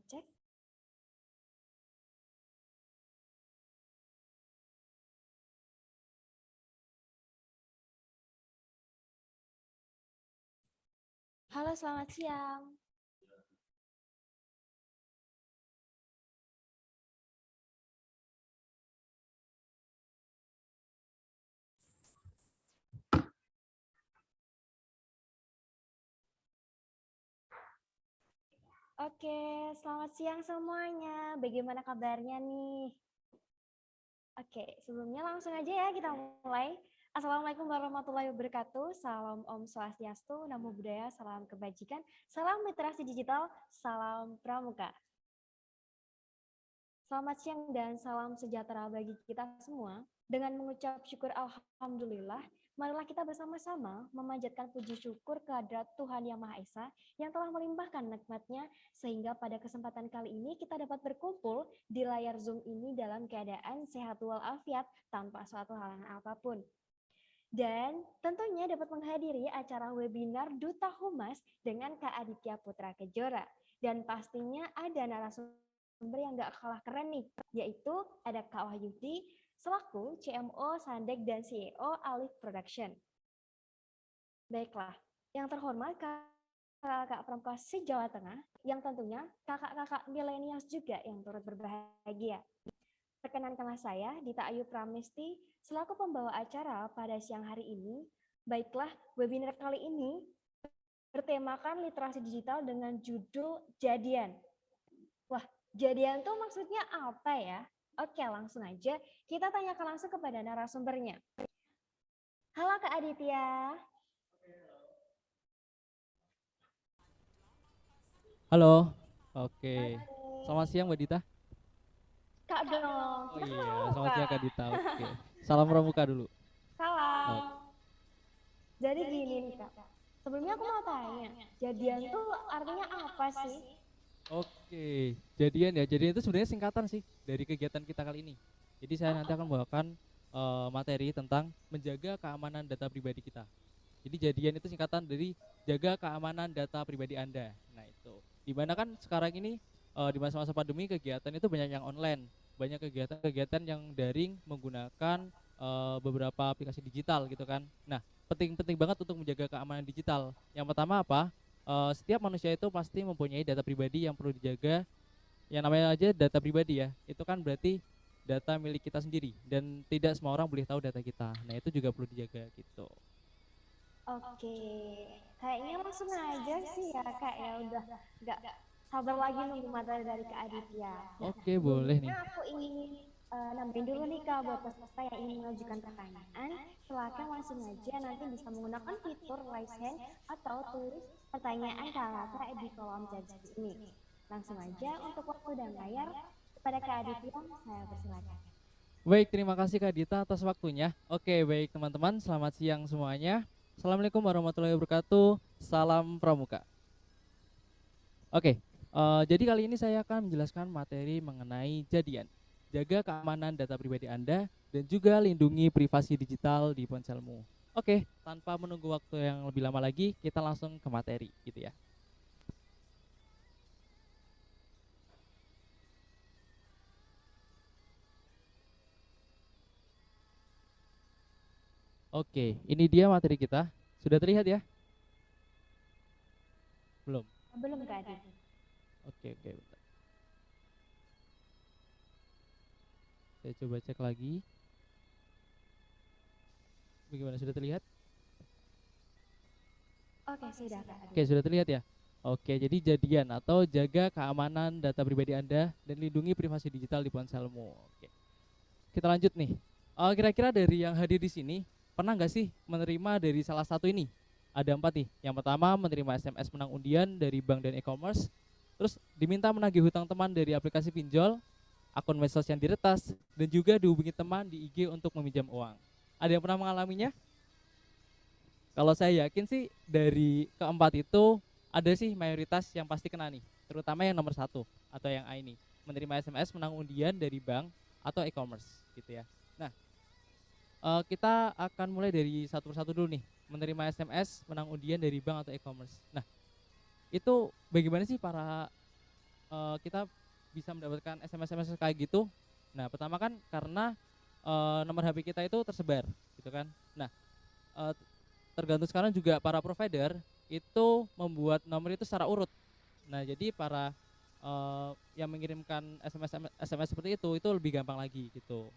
Cek. Halo, selamat siang. Oke, selamat siang semuanya. Bagaimana kabarnya nih? Oke, sebelumnya langsung aja ya kita mulai. Assalamualaikum warahmatullahi wabarakatuh. Salam Om Swastiastu, Namo Buddhaya, salam kebajikan, salam literasi digital, salam pramuka. Selamat siang dan salam sejahtera bagi kita semua. Dengan mengucap syukur Alhamdulillah, marilah kita bersama-sama memanjatkan puji syukur kehadrat Tuhan Yang Maha Esa yang telah melimpahkan nikmat-Nya sehingga pada kesempatan kali ini kita dapat berkumpul di layar Zoom ini dalam keadaan sehat walafiat tanpa suatu halangan apapun. Dan tentunya dapat menghadiri acara webinar Duta Humas dengan Kak Aditya Putra Kejora. Dan pastinya ada narasumber yang gak kalah keren nih, yaitu ada Kak Wahyudi selaku CMO Sandek dan CEO Alif Production. Baiklah, yang terhormat kakak Pramuka se-Jawa Tengah, yang tentunya kakak-kakak milenials juga yang turut berbahagia. Perkenankanlah saya, Dita Ayu Pramesti, Selaku pembawa acara pada siang hari ini, baiklah webinar kali ini bertemakan literasi digital dengan judul Jadian. Wah, jadian tuh maksudnya apa ya? Oke, langsung aja kita tanyakan langsung kepada narasumbernya. Halo Kak Aditya. Halo, oke. Oke. Selamat siang Mbak Dita. Kak dong, Oh kita kan iya, mau selamat siang Kak. Kak Dita. Oke. Salam pramuka dulu. Oke. Salam. Jadi gini nih Kak, sebelumnya aku mau tanya, jadian tuh artinya apa sih? Oke, jadian ya. Jadian itu sebenarnya singkatan sih dari kegiatan kita kali ini. Jadi saya nanti akan membawakan materi tentang menjaga keamanan data pribadi kita. Jadi jadian itu singkatan dari jaga keamanan data pribadi Anda. Nah, itu. Dimana kan sekarang ini di masa-masa pandemi kegiatan itu banyak yang online, banyak kegiatan-kegiatan yang daring menggunakan beberapa aplikasi digital gitu kan. Nah, penting-penting banget untuk menjaga keamanan digital. Yang pertama apa? Setiap manusia itu pasti mempunyai data pribadi yang perlu dijaga. Yang namanya aja data pribadi ya, itu kan berarti data milik kita sendiri dan tidak semua orang boleh tahu data kita. Nah, itu juga perlu dijaga gitu. Oke, kayaknya langsung aja sih ya Kak ya, udah nggak sabar lagi nunggu materi dari Kak Aditya. Nah, Oke, boleh sebelumnya nih. aku ingin nambahin dulu nih Kak buat peserta yang ingin mengajukan pertanyaan, silakan langsung aja nanti bisa menggunakan fitur raise hand atau tulis pertanyaan Kak di kolom chat ini. Langsung aja untuk waktu dan layar kepada Kak Aditya, saya persilakan. Baik, terima kasih Kak Dita atas waktunya. Oke, baik teman-teman, selamat siang semuanya. Assalamualaikum warahmatullahi wabarakatuh. Salam Pramuka. Oke, jadi kali ini saya akan menjelaskan materi mengenai jadian. Jaga keamanan data pribadi Anda dan juga lindungi privasi digital di ponselmu. Oke, tanpa menunggu waktu yang lebih lama lagi, kita langsung ke materi gitu ya. Oke, ini dia materi kita. Sudah terlihat ya? Belum? Belum Kak Aditya. Oke, oke, bentar. Saya coba cek lagi. Bagaimana, sudah terlihat? Oke, sudah Kak Oke, Aditya. sudah terlihat ya? Oke, jadi jadian atau jaga keamanan data pribadi Anda dan lindungi privasi digital di ponselmu. Oke, kita lanjut nih. Kira-kira dari yang hadir di sini, pernah nggak sih menerima dari salah satu ini? Ada 4 nih. Yang pertama, menerima SMS menang undian dari bank dan e-commerce. Terus diminta menagih hutang teman dari aplikasi pinjol, akun medsos yang diretas, dan juga dihubungi teman di IG untuk meminjam uang. Ada yang pernah mengalaminya? Kalau saya yakin sih dari keempat itu ada sih mayoritas yang pasti kena nih, terutama yang nomor satu atau yang A ini, menerima SMS menang undian dari bank atau e-commerce gitu ya. Nah, kita akan mulai dari satu persatu dulu nih, menerima SMS menang undian dari bank atau e-commerce. Nah, itu bagaimana sih para kita bisa mendapatkan SMS-SMS kayak gitu? Nah, pertama kan karena nomor HP kita itu tersebar gitu kan. Nah, eh, tergantung sekarang juga para provider itu membuat nomor itu secara urut. Nah, jadi para yang mengirimkan SMS seperti itu lebih gampang lagi gitu.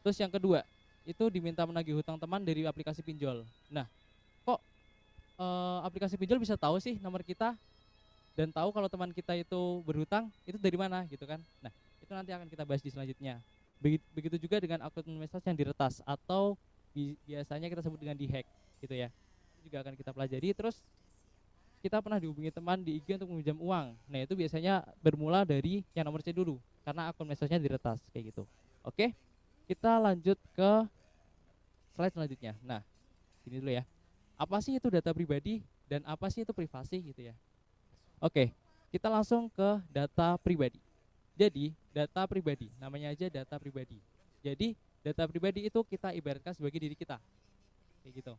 Terus yang kedua, itu diminta menagih hutang teman dari aplikasi pinjol. Nah, kok aplikasi pinjol bisa tahu sih nomor kita dan tahu kalau teman kita itu berhutang itu dari mana gitu kan? Nah, itu nanti akan kita bahas di selanjutnya. Begitu juga dengan akun medsos yang diretas atau biasanya kita sebut dengan dihack gitu ya. Itu juga akan kita pelajari. Terus kita pernah dihubungi teman di IG untuk meminjam uang. Nah, itu biasanya bermula dari yang nomor C dulu karena akun medsosnya diretas kayak gitu. Oke, kita lanjut ke slide selanjutnya. Nah, ini dulu ya. Apa sih itu data pribadi dan apa sih itu privasi gitu ya? Oke, kita langsung ke data pribadi. Jadi, data pribadi, namanya aja data pribadi. Jadi, data pribadi itu kita ibaratkan sebagai diri kita. Kayak gitu.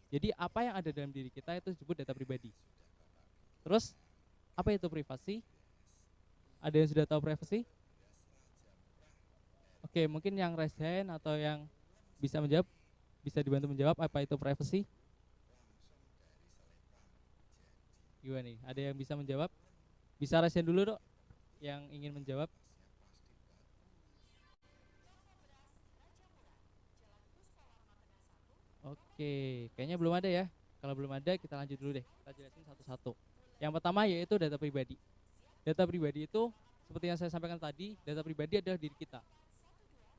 Jadi, apa yang ada dalam diri kita itu disebut data pribadi. Terus, apa itu privasi? Ada yang sudah tahu privasi? Oke, mungkin yang raise hand atau yang bisa menjawab, bisa dibantu menjawab apa itu privasi? Gimana nih? Ada yang bisa menjawab? Bisa raise hand dulu, Dok, yang ingin menjawab. Oke, kayaknya belum ada ya. Kalau belum ada, kita lanjut dulu deh. Kita jelasin satu-satu. Yang pertama yaitu data pribadi. Data pribadi itu seperti yang saya sampaikan tadi, data pribadi adalah diri kita.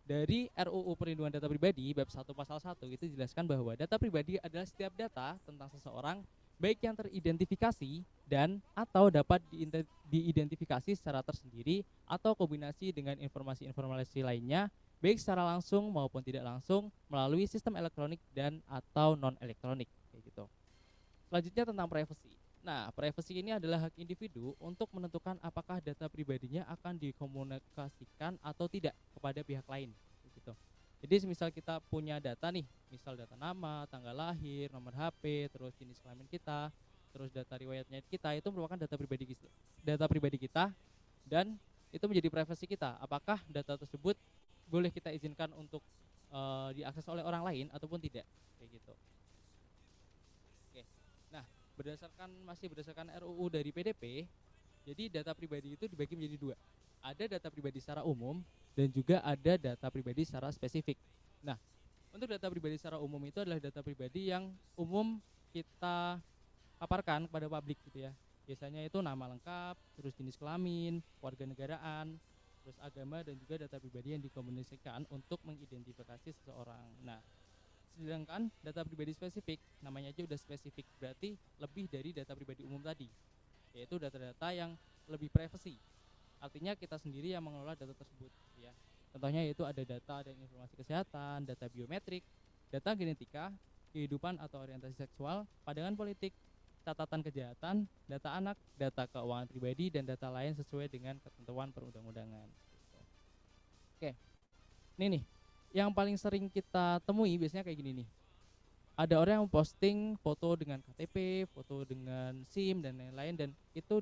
Dari RUU Perlindungan Data Pribadi bab 1 pasal 1 itu dijelaskan bahwa data pribadi adalah setiap data tentang seseorang baik yang teridentifikasi dan atau dapat diidentifikasi secara tersendiri atau kombinasi dengan informasi-informasi lainnya baik secara langsung maupun tidak langsung melalui sistem elektronik dan atau non elektronik kayak gitu. Selanjutnya tentang privacy. Nah, privacy ini adalah hak individu untuk menentukan apakah data pribadinya akan dikomunikasikan atau tidak kepada pihak lain. Gitu. Jadi semisal kita punya data nih, misal data nama, tanggal lahir, nomor HP, terus jenis kelamin kita, terus data riwayatnya kita, itu merupakan data pribadi kita dan itu menjadi privasi kita. Apakah data tersebut boleh kita izinkan untuk diakses oleh orang lain ataupun tidak, kayak gitu. Oke. Nah, berdasarkan RUU dari PDP, jadi data pribadi itu dibagi menjadi dua. Ada data pribadi secara umum dan juga ada data pribadi secara spesifik. Nah, untuk data pribadi secara umum itu adalah data pribadi yang umum kita paparkan kepada publik gitu ya. Biasanya itu nama lengkap, terus jenis kelamin, warga negaraan, terus agama dan juga data pribadi yang dikomunikasikan untuk mengidentifikasi seseorang. Nah, sedangkan data pribadi spesifik, namanya aja udah spesifik, berarti lebih dari data pribadi umum tadi, yaitu data-data yang lebih privacy. Artinya kita sendiri yang mengelola data tersebut ya. Contohnya yaitu ada data dan informasi kesehatan, data biometrik, data genetika, kehidupan atau orientasi seksual, pandangan politik, catatan kejahatan, data anak, data keuangan pribadi dan data lain sesuai dengan ketentuan perundang-undangan. Oke. Ini nih, yang paling sering kita temui biasanya kayak gini nih. Ada orang yang posting foto dengan KTP, foto dengan SIM dan lain-lain dan itu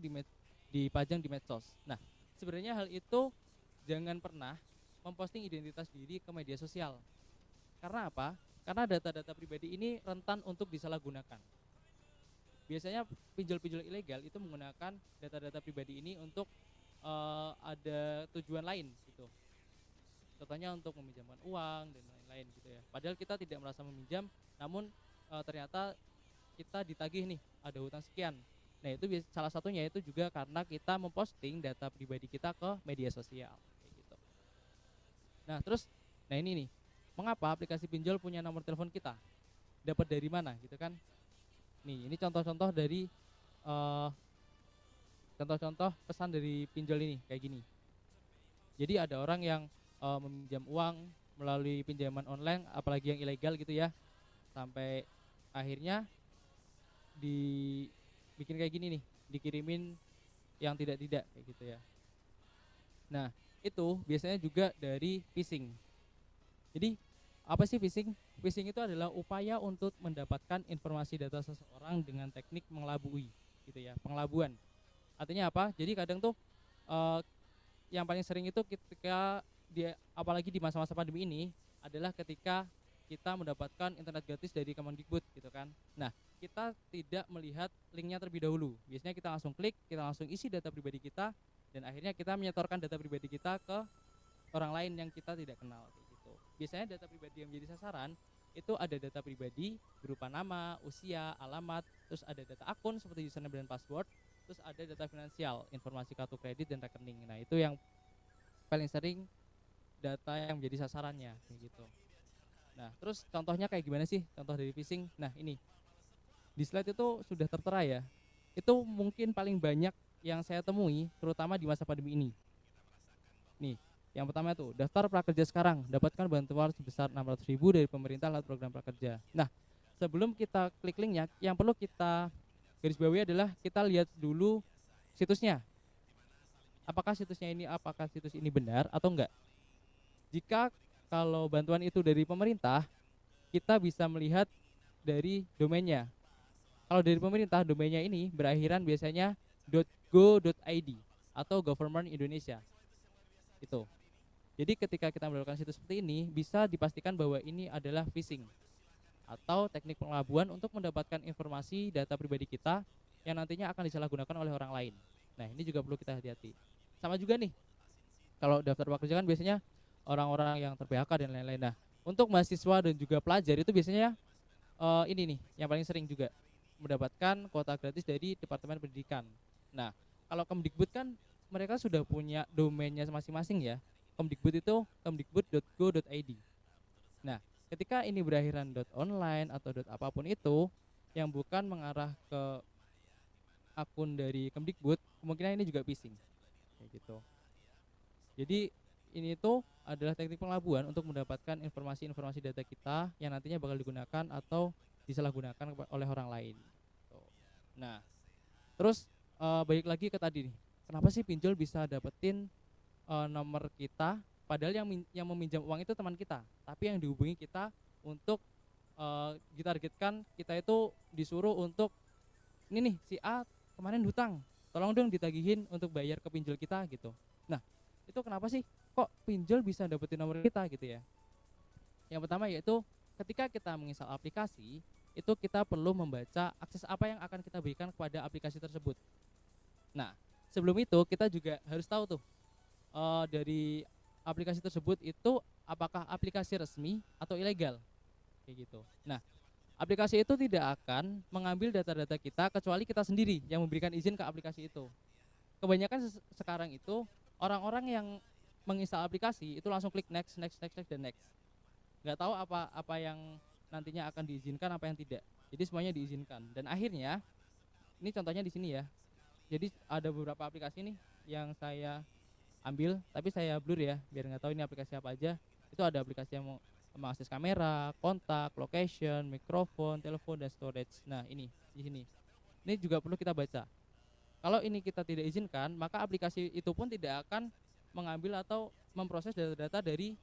dipajang di medsos. Nah, sebenarnya hal itu jangan pernah memposting identitas diri ke media sosial. Karena apa? Karena data-data pribadi ini rentan untuk disalahgunakan. Biasanya pinjol-pinjol ilegal itu menggunakan data-data pribadi ini untuk ada tujuan lain gitu. Contohnya untuk meminjamkan uang dan lain-lain gitu ya. Padahal kita tidak merasa meminjam, namun ternyata kita ditagih nih, ada hutang sekian. Nah, itu salah satunya itu juga karena kita memposting data pribadi kita ke media sosial kayak gitu. Nah, terus ini nih. Mengapa aplikasi pinjol punya nomor telepon kita? Dapat dari mana gitu kan? Nih, ini contoh-contoh dari contoh-contoh pesan dari pinjol ini kayak gini. Jadi ada orang yang meminjam uang melalui pinjaman online, apalagi yang ilegal gitu ya, sampai akhirnya dibikin kayak gini nih, dikirimin yang tidak-tidak kayak gitu ya. Nah, itu biasanya juga dari phishing. Jadi apa sih phishing? Phishing itu adalah upaya untuk mendapatkan informasi data seseorang dengan teknik mengelabui gitu ya, pengelabuan. Artinya apa? Jadi kadang tuh yang paling sering itu ketika apalagi di masa-masa pandemi ini adalah ketika kita mendapatkan internet gratis dari Kemendikbud gitu kan. Nah, kita tidak melihat linknya terlebih dahulu. Biasanya kita langsung klik, kita langsung isi data pribadi kita dan akhirnya kita menyetorkan data pribadi kita ke orang lain yang kita tidak kenal gitu. Biasanya data pribadi yang menjadi sasaran itu ada data pribadi berupa nama, usia, alamat, terus ada data akun seperti username dan password, terus ada data finansial, informasi kartu kredit dan rekening. Nah, itu yang paling sering data yang menjadi sasarannya kayak gitu. Nah, terus contohnya kayak gimana sih contoh dari phishing? Nah, ini di slide itu sudah tertera ya. Itu mungkin paling banyak yang saya temui terutama di masa pandemi ini. Nih, yang pertama itu daftar prakerja sekarang, dapatkan bantuan sebesar 600.000 dari pemerintah lewat program prakerja. Nah, sebelum kita klik linknya, yang perlu kita garis bawahi adalah kita lihat dulu situsnya. Apakah situs ini benar atau enggak? Jika kalau bantuan itu dari pemerintah, kita bisa melihat dari domainnya. Kalau dari pemerintah, domainnya ini berakhiran biasanya .go.id atau Government Indonesia. Itu. Jadi ketika kita melakukan situs seperti ini, bisa dipastikan bahwa ini adalah phishing atau teknik pengelabuan untuk mendapatkan informasi data pribadi kita yang nantinya akan disalahgunakan oleh orang lain. Nah, ini juga perlu kita hati-hati. Sama juga nih, kalau daftar prakerja kan biasanya orang-orang yang ter-PHK dan lain-lain. Nah, untuk mahasiswa dan juga pelajar itu biasanya ini nih yang paling sering juga mendapatkan kuota gratis dari Departemen Pendidikan. Nah, kalau Kemdikbud kan mereka sudah punya domainnya masing-masing ya. Kemdikbud itu kemdikbud.go.id. Nah, ketika ini berakhiran .online atau apapun itu yang bukan mengarah ke akun dari Kemdikbud, kemungkinan ini juga phishing kayak gitu. Jadi ini tuh adalah teknik pengelabuan untuk mendapatkan informasi-informasi data kita yang nantinya bakal digunakan atau disalahgunakan oleh orang lain. Nah, terus balik lagi ke tadi nih, kenapa sih pinjol bisa dapetin nomor kita, padahal yang meminjam uang itu teman kita, tapi yang dihubungi kita untuk ditargetkan kita itu disuruh untuk ini nih si A kemarin hutang, tolong dong ditagihin untuk bayar ke pinjol kita gitu. Nah, itu kenapa sih kok pinjol bisa dapetin nomor kita gitu ya? Yang pertama yaitu ketika kita menginstal aplikasi, itu kita perlu membaca akses apa yang akan kita berikan kepada aplikasi tersebut. Nah, sebelum itu kita juga harus tahu tuh dari aplikasi tersebut itu apakah aplikasi resmi atau ilegal kayak gitu. Nah, aplikasi itu tidak akan mengambil data-data kita kecuali kita sendiri yang memberikan izin ke aplikasi itu. Kebanyakan sekarang itu orang-orang yang menginstal aplikasi itu langsung klik next, next, next, next, dan next. Nggak tahu apa yang nantinya akan diizinkan, apa yang tidak. Jadi semuanya diizinkan. Dan akhirnya, ini contohnya di sini ya. Jadi ada beberapa aplikasi nih yang saya ambil, tapi saya blur ya, biar nggak tahu ini aplikasi apa aja. Itu ada aplikasi yang mengakses kamera, kontak, location, mikrofon, telepon, dan storage. Nah ini di sini. Ini juga perlu kita baca. Kalau ini kita tidak izinkan, maka aplikasi itu pun tidak akan mengambil atau memproses data-data dari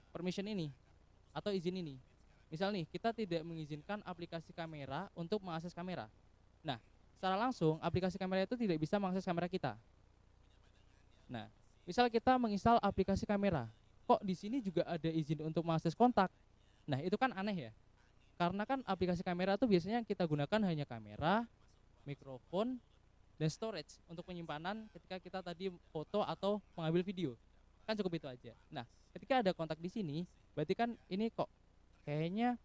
permission ini atau izin ini. Misal nih, kita tidak mengizinkan aplikasi kamera untuk mengakses kamera. Nah, secara langsung aplikasi kamera itu tidak bisa mengakses kamera kita. Nah, misal kita menginstal aplikasi kamera, kok di sini juga ada izin untuk mengakses kontak. Nah, itu kan aneh ya. Karena kan aplikasi kamera itu biasanya yang kita gunakan hanya kamera, mikrofon, dan storage untuk penyimpanan ketika kita tadi foto atau mengambil video. Kan cukup itu aja. Nah, ketika ada kontak di sini, berarti kan ini kok kayaknya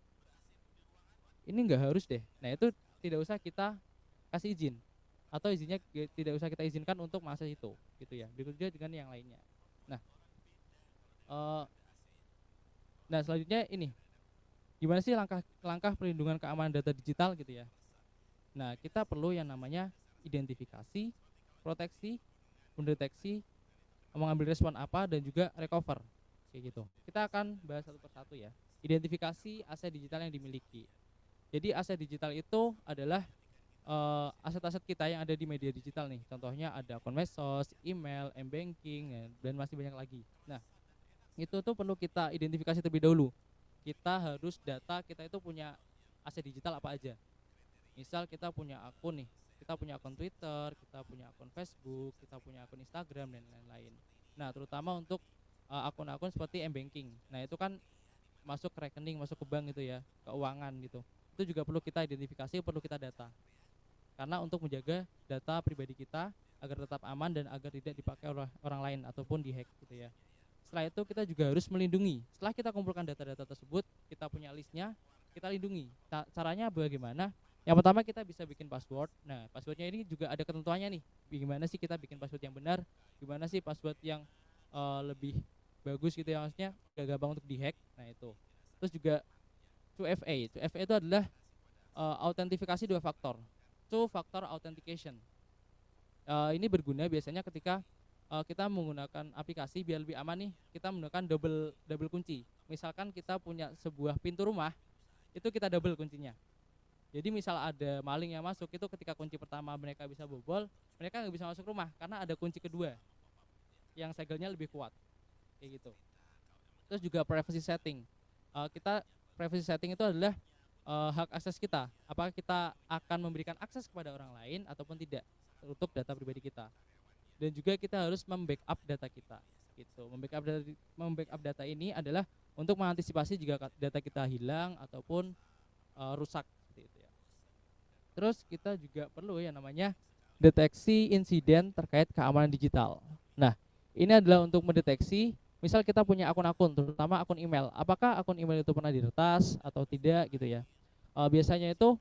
ini nggak harus deh. Nah, itu tidak usah kita kasih izin atau izinnya tidak usah kita izinkan untuk mengakses itu gitu ya. Begitu juga dengan yang lainnya. Nah, nah selanjutnya ini gimana sih langkah perlindungan keamanan data digital gitu ya. Nah, kita perlu yang namanya identifikasi, proteksi, mendeteksi, mengambil respon apa, dan juga recover kayak gitu. Kita akan bahas satu persatu ya. Identifikasi aset digital yang dimiliki. Jadi aset digital itu adalah aset-aset kita yang ada di media digital nih. Contohnya ada akun medsos, email, m-banking, dan masih banyak lagi. Nah, itu tuh perlu kita identifikasi terlebih dahulu. Kita harus data kita itu punya aset digital apa aja. Misal kita punya akun nih, kita punya akun Twitter, kita punya akun Facebook, kita punya akun Instagram, dan lain-lain. Nah, terutama untuk akun-akun seperti m-banking. Nah, itu kan masuk ke rekening, masuk ke bank gitu ya, keuangan gitu. Itu juga perlu kita identifikasi, perlu kita data. Karena untuk menjaga data pribadi kita agar tetap aman dan agar tidak dipakai oleh orang lain ataupun dihack gitu ya. Setelah itu kita juga harus melindungi. Setelah kita kumpulkan data-data tersebut, kita punya listnya, kita lindungi. Caranya bagaimana? Yang pertama kita bisa bikin password. Nah, passwordnya ini juga ada ketentuannya nih. Gimana sih kita bikin password yang benar? Gimana sih password yang lebih bagus gitu ya, maksudnya gak gampang untuk dihack. Nah itu. Terus juga 2FA. 2FA itu adalah autentifikasi dua faktor. Two factor authentication. Ini berguna biasanya ketika kita menggunakan aplikasi biar lebih aman nih. Kita menggunakan double kunci. Misalkan kita punya sebuah pintu rumah, itu kita double kuncinya. Jadi misal ada maling yang masuk, itu ketika kunci pertama mereka bisa bobol, mereka nggak bisa masuk rumah karena ada kunci kedua yang segelnya lebih kuat kayak gitu. Terus juga privacy setting. Kita privacy setting itu adalah hak akses kita. Apakah kita akan memberikan akses kepada orang lain ataupun tidak untuk data pribadi kita. Dan juga kita harus membackup data kita. Gitu. Membackup data ini adalah untuk mengantisipasi jika data kita hilang ataupun rusak seperti itu ya. Terus kita juga perlu yang namanya deteksi insiden terkait keamanan digital. Nah, ini adalah untuk mendeteksi misal kita punya akun-akun, terutama akun email. Apakah akun email itu pernah diretas atau tidak gitu ya. Biasanya itu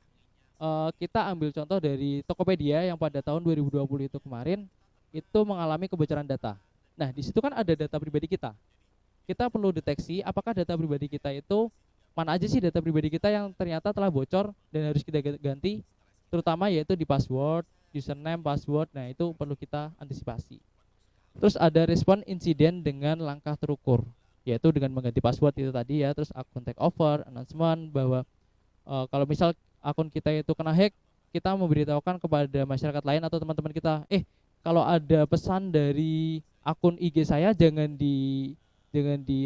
kita ambil contoh dari Tokopedia yang pada tahun 2020 itu kemarin itu mengalami kebocoran data. Nah, di situ kan ada data pribadi kita. Kita perlu deteksi apakah data pribadi kita itu mana aja sih data pribadi kita yang ternyata telah bocor dan harus kita ganti, terutama yaitu di password, username, password. Nah, itu perlu kita antisipasi. Terus ada respon insiden dengan langkah terukur, yaitu dengan mengganti password itu tadi ya, terus akun take over, announcement bahwa kalau misal akun kita itu kena hack, kita memberitahukan kepada masyarakat lain atau teman-teman kita, kalau ada pesan dari akun IG saya jangan di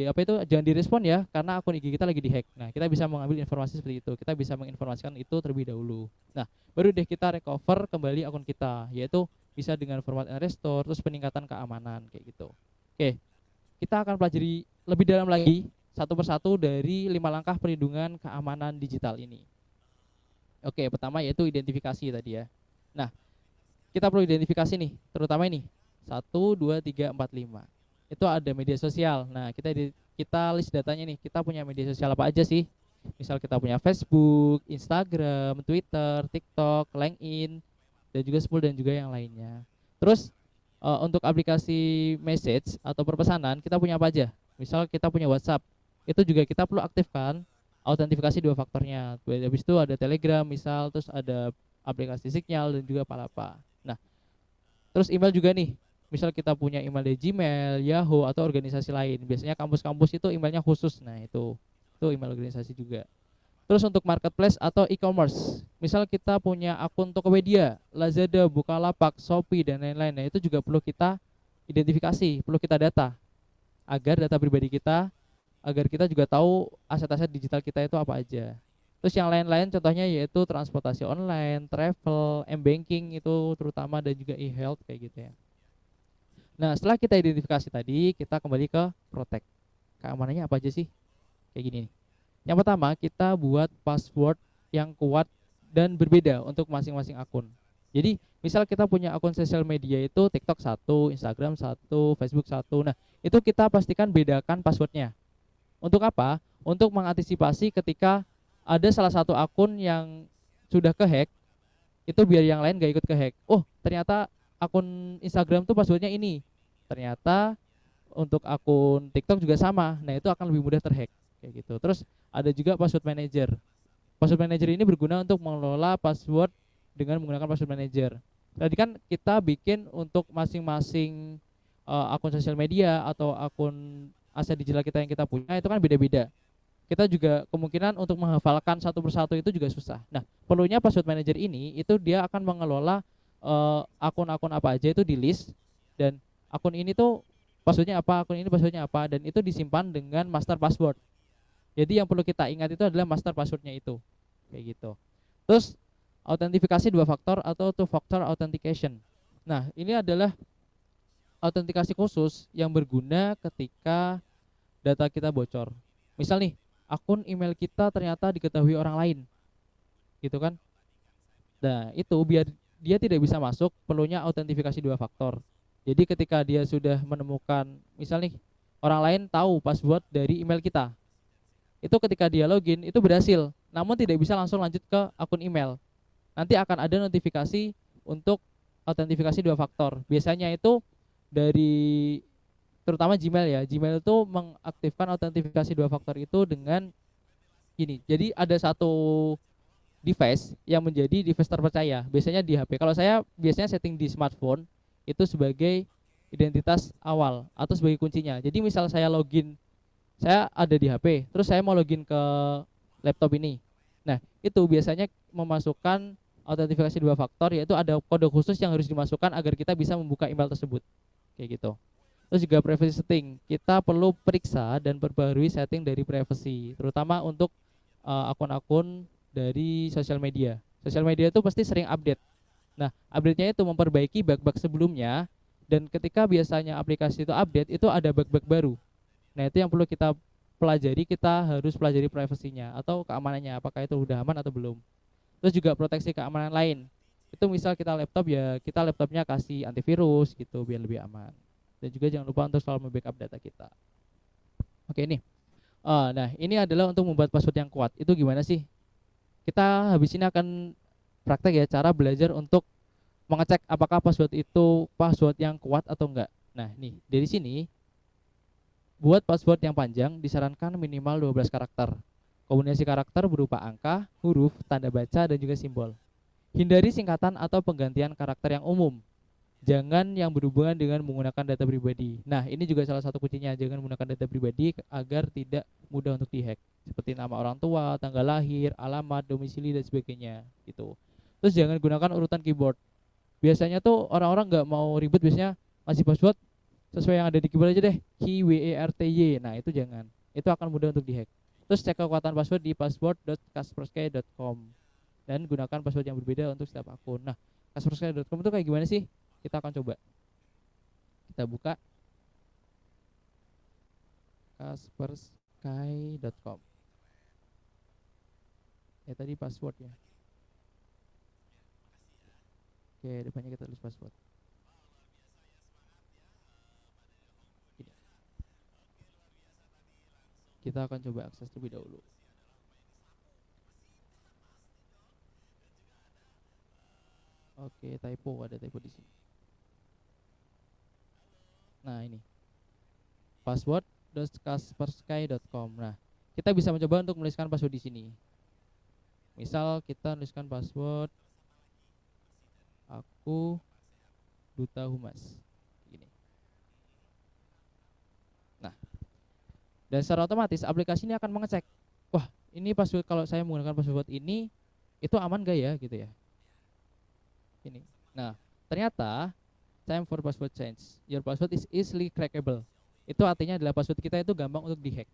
apa itu jangan direspon ya karena akun IG kita lagi dihack. Nah, kita bisa mengambil informasi seperti itu. Kita bisa menginformasikan itu terlebih dahulu. Nah, baru deh kita recover kembali akun kita, yaitu bisa dengan format and restore, terus peningkatan keamanan kayak gitu. Oke, kita akan pelajari lebih dalam lagi satu persatu dari 5 langkah perlindungan keamanan digital ini. Oke, pertama yaitu identifikasi tadi ya. Nah, kita perlu identifikasi nih, terutama ini 1, 2, 3, 4, 5. Itu ada media sosial. Nah, kita list datanya nih. Kita punya media sosial apa aja sih? Misal kita punya Facebook, Instagram, Twitter, TikTok, LinkedIn, dan juga Spool dan juga yang lainnya. Terus untuk aplikasi message atau perpesanan kita punya apa aja? Misal kita punya WhatsApp, itu juga kita perlu aktifkan autentifikasi 2 faktornya. Habis itu ada Telegram misal, terus ada aplikasi Signal dan juga Palapa. Nah, terus email juga nih. Misal kita punya email dari Gmail, Yahoo atau organisasi lain. Biasanya kampus-kampus itu emailnya khusus. Nah, itu email organisasi juga. Terus untuk marketplace atau e-commerce, misal kita punya akun Tokopedia, Lazada, Bukalapak, Shopee dan lain-lain. Nah, itu juga perlu kita identifikasi, perlu kita data agar data pribadi kita, agar kita juga tahu aset-aset digital kita itu apa aja. Terus yang lain-lain contohnya yaitu transportasi online, travel, m-banking itu terutama dan juga e-health kayak gitu ya. Nah, setelah kita identifikasi tadi, kita kembali ke protect. Keamanannya apa aja sih? Kayak gini nih. Yang pertama, kita buat password yang kuat dan berbeda untuk masing-masing akun. Jadi, misal kita punya akun sosial media itu TikTok 1, Instagram 1, Facebook 1. Nah, itu kita pastikan bedakan passwordnya. Untuk apa? Untuk mengantisipasi ketika ada salah satu akun yang sudah kehack, itu biar yang lain gak ikut kehack. Oh, ternyata akun Instagram tuh passwordnya ini. Ternyata untuk akun TikTok juga sama. Nah, itu akan lebih mudah terhack kayak gitu. Terus ada juga password manager. Password manager ini berguna untuk mengelola password dengan menggunakan password manager. Tadi kan kita bikin untuk masing-masing akun sosial media atau akun aset digital kita yang kita punya itu kan beda-beda. Kita juga kemungkinan untuk menghafalkan satu persatu itu juga susah. Nah, perlunya password manager ini itu dia akan mengelola akun-akun apa aja itu di list, dan akun ini tuh passwordnya apa, akun ini passwordnya apa, dan itu disimpan dengan master password. Jadi yang perlu kita ingat itu adalah master passwordnya itu, kayak gitu. Terus autentifikasi 2 faktor atau two factor authentication. Nah, ini adalah autentikasi khusus yang berguna ketika data kita bocor. Misal nih, akun email kita ternyata diketahui orang lain, gitu kan? Nah, itu biar dia tidak bisa masuk, perlunya autentifikasi 2 faktor. Jadi ketika dia sudah menemukan, misal nih, orang lain tahu password dari email kita, itu ketika dia login itu berhasil, namun tidak bisa langsung lanjut ke akun email. Nanti akan ada notifikasi untuk autentifikasi 2 faktor. Biasanya itu dari terutama Gmail ya. Gmail itu mengaktifkan autentifikasi 2 faktor itu dengan gini. Jadi ada satu device yang menjadi device terpercaya. Biasanya di HP. Kalau saya biasanya setting di smartphone itu sebagai identitas awal atau sebagai kuncinya. Jadi misal saya login, saya ada di HP, terus saya mau login ke laptop ini. Nah, itu biasanya memasukkan autentifikasi 2 faktor, yaitu ada kode khusus yang harus dimasukkan agar kita bisa membuka email tersebut. Kayak gitu. Terus juga privacy setting, kita perlu periksa dan perbarui setting dari privacy, terutama untuk akun-akun dari sosial media. Sosial media itu pasti sering update. Nah, update-nya itu memperbaiki bug-bug sebelumnya, dan ketika biasanya aplikasi itu update, itu ada bug-bug baru. Nah, itu yang perlu kita pelajari, kita harus pelajari privasinya atau keamanannya, apakah itu udah aman atau belum. Terus juga proteksi keamanan lain. Itu misal kita laptop ya, kita laptopnya kasih antivirus gitu biar lebih aman. Dan juga jangan lupa untuk selalu membackup data kita. Oke, ini. Nah, ini adalah untuk membuat password yang kuat. Itu gimana sih? kita habis ini akan praktek ya, cara belajar untuk mengecek apakah password itu password yang kuat atau enggak. Nah, nih dari sini buat password yang panjang disarankan minimal 12 karakter. Kombinasi karakter berupa angka, huruf, tanda baca, dan juga simbol. Hindari singkatan atau penggantian karakter yang umum. Jangan yang berhubungan dengan menggunakan data pribadi. Nah, ini juga salah satu kuncinya, jangan menggunakan data pribadi agar tidak mudah untuk dihack. Seperti nama orang tua, tanggal lahir, alamat, domisili, dan sebagainya gitu. Terus jangan gunakan urutan keyboard. Biasanya tuh orang-orang nggak mau ribet, biasanya masih password sesuai yang ada di keyboard aja deh, KWERTY. Nah, itu jangan. Itu akan mudah untuk dihack. Terus cek kekuatan password di password.kaspersky.com dan gunakan password yang berbeda untuk setiap akun. Nah, kaspersky.com itu kayak gimana sih? Kita akan coba. Kita buka kaspersky.com. Ya tadi password ya. Oke, depannya kita tulis password. Ini. Kita akan coba akses terlebih dahulu. Oke, typo, ada typo di sini. Nah, ini. Password.kaspersky.com. Nah, kita bisa mencoba untuk menuliskan password di sini. Misal kita tuliskan password aku duta humas. Gini. Nah, dan secara otomatis aplikasi ini akan mengecek, wah ini password, kalau saya menggunakan password ini itu aman gak ya gitu ya. Ini. Nah, ternyata time for password change. Your password is easily crackable. Itu artinya adalah password kita itu gampang untuk dihack.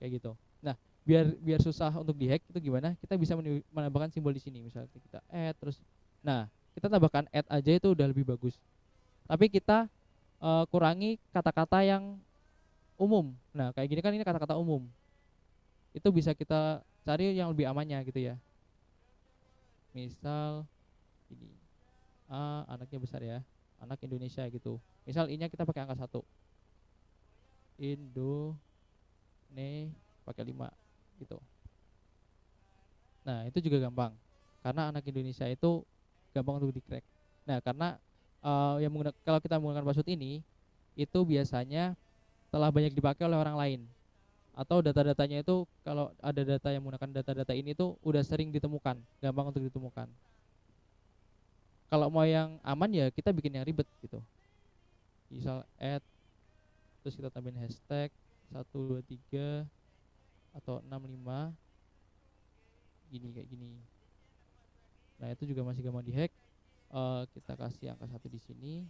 Kayak gitu. Nah, biar susah untuk dihack itu gimana? Kita bisa menambahkan simbol di sini. Misalnya kita add terus. Nah, kita tambahkan add aja itu udah lebih bagus. Tapi kita kurangi kata-kata yang umum. Nah, kayak gini kan ini kata-kata umum. Itu bisa kita cari yang lebih amannya gitu ya. Misal ini anaknya besar ya, anak Indonesia gitu. Misal I-nya kita pakai angka 1, pakai 5 gitu. Nah, itu juga gampang karena anak Indonesia itu gampang untuk di-crack. Nah, karena kalau kita menggunakan password ini itu biasanya telah banyak dipakai oleh orang lain, atau data-datanya itu kalau ada data yang menggunakan data-data ini tuh udah sering ditemukan, gampang untuk ditemukan. Kalau mau yang aman ya kita bikin yang ribet gitu. Misal add terus kita tambahin hashtag 123 atau 65 gini kayak gini. Nah, itu juga masih gampang dihack. Kita kasih angka 1 di sini.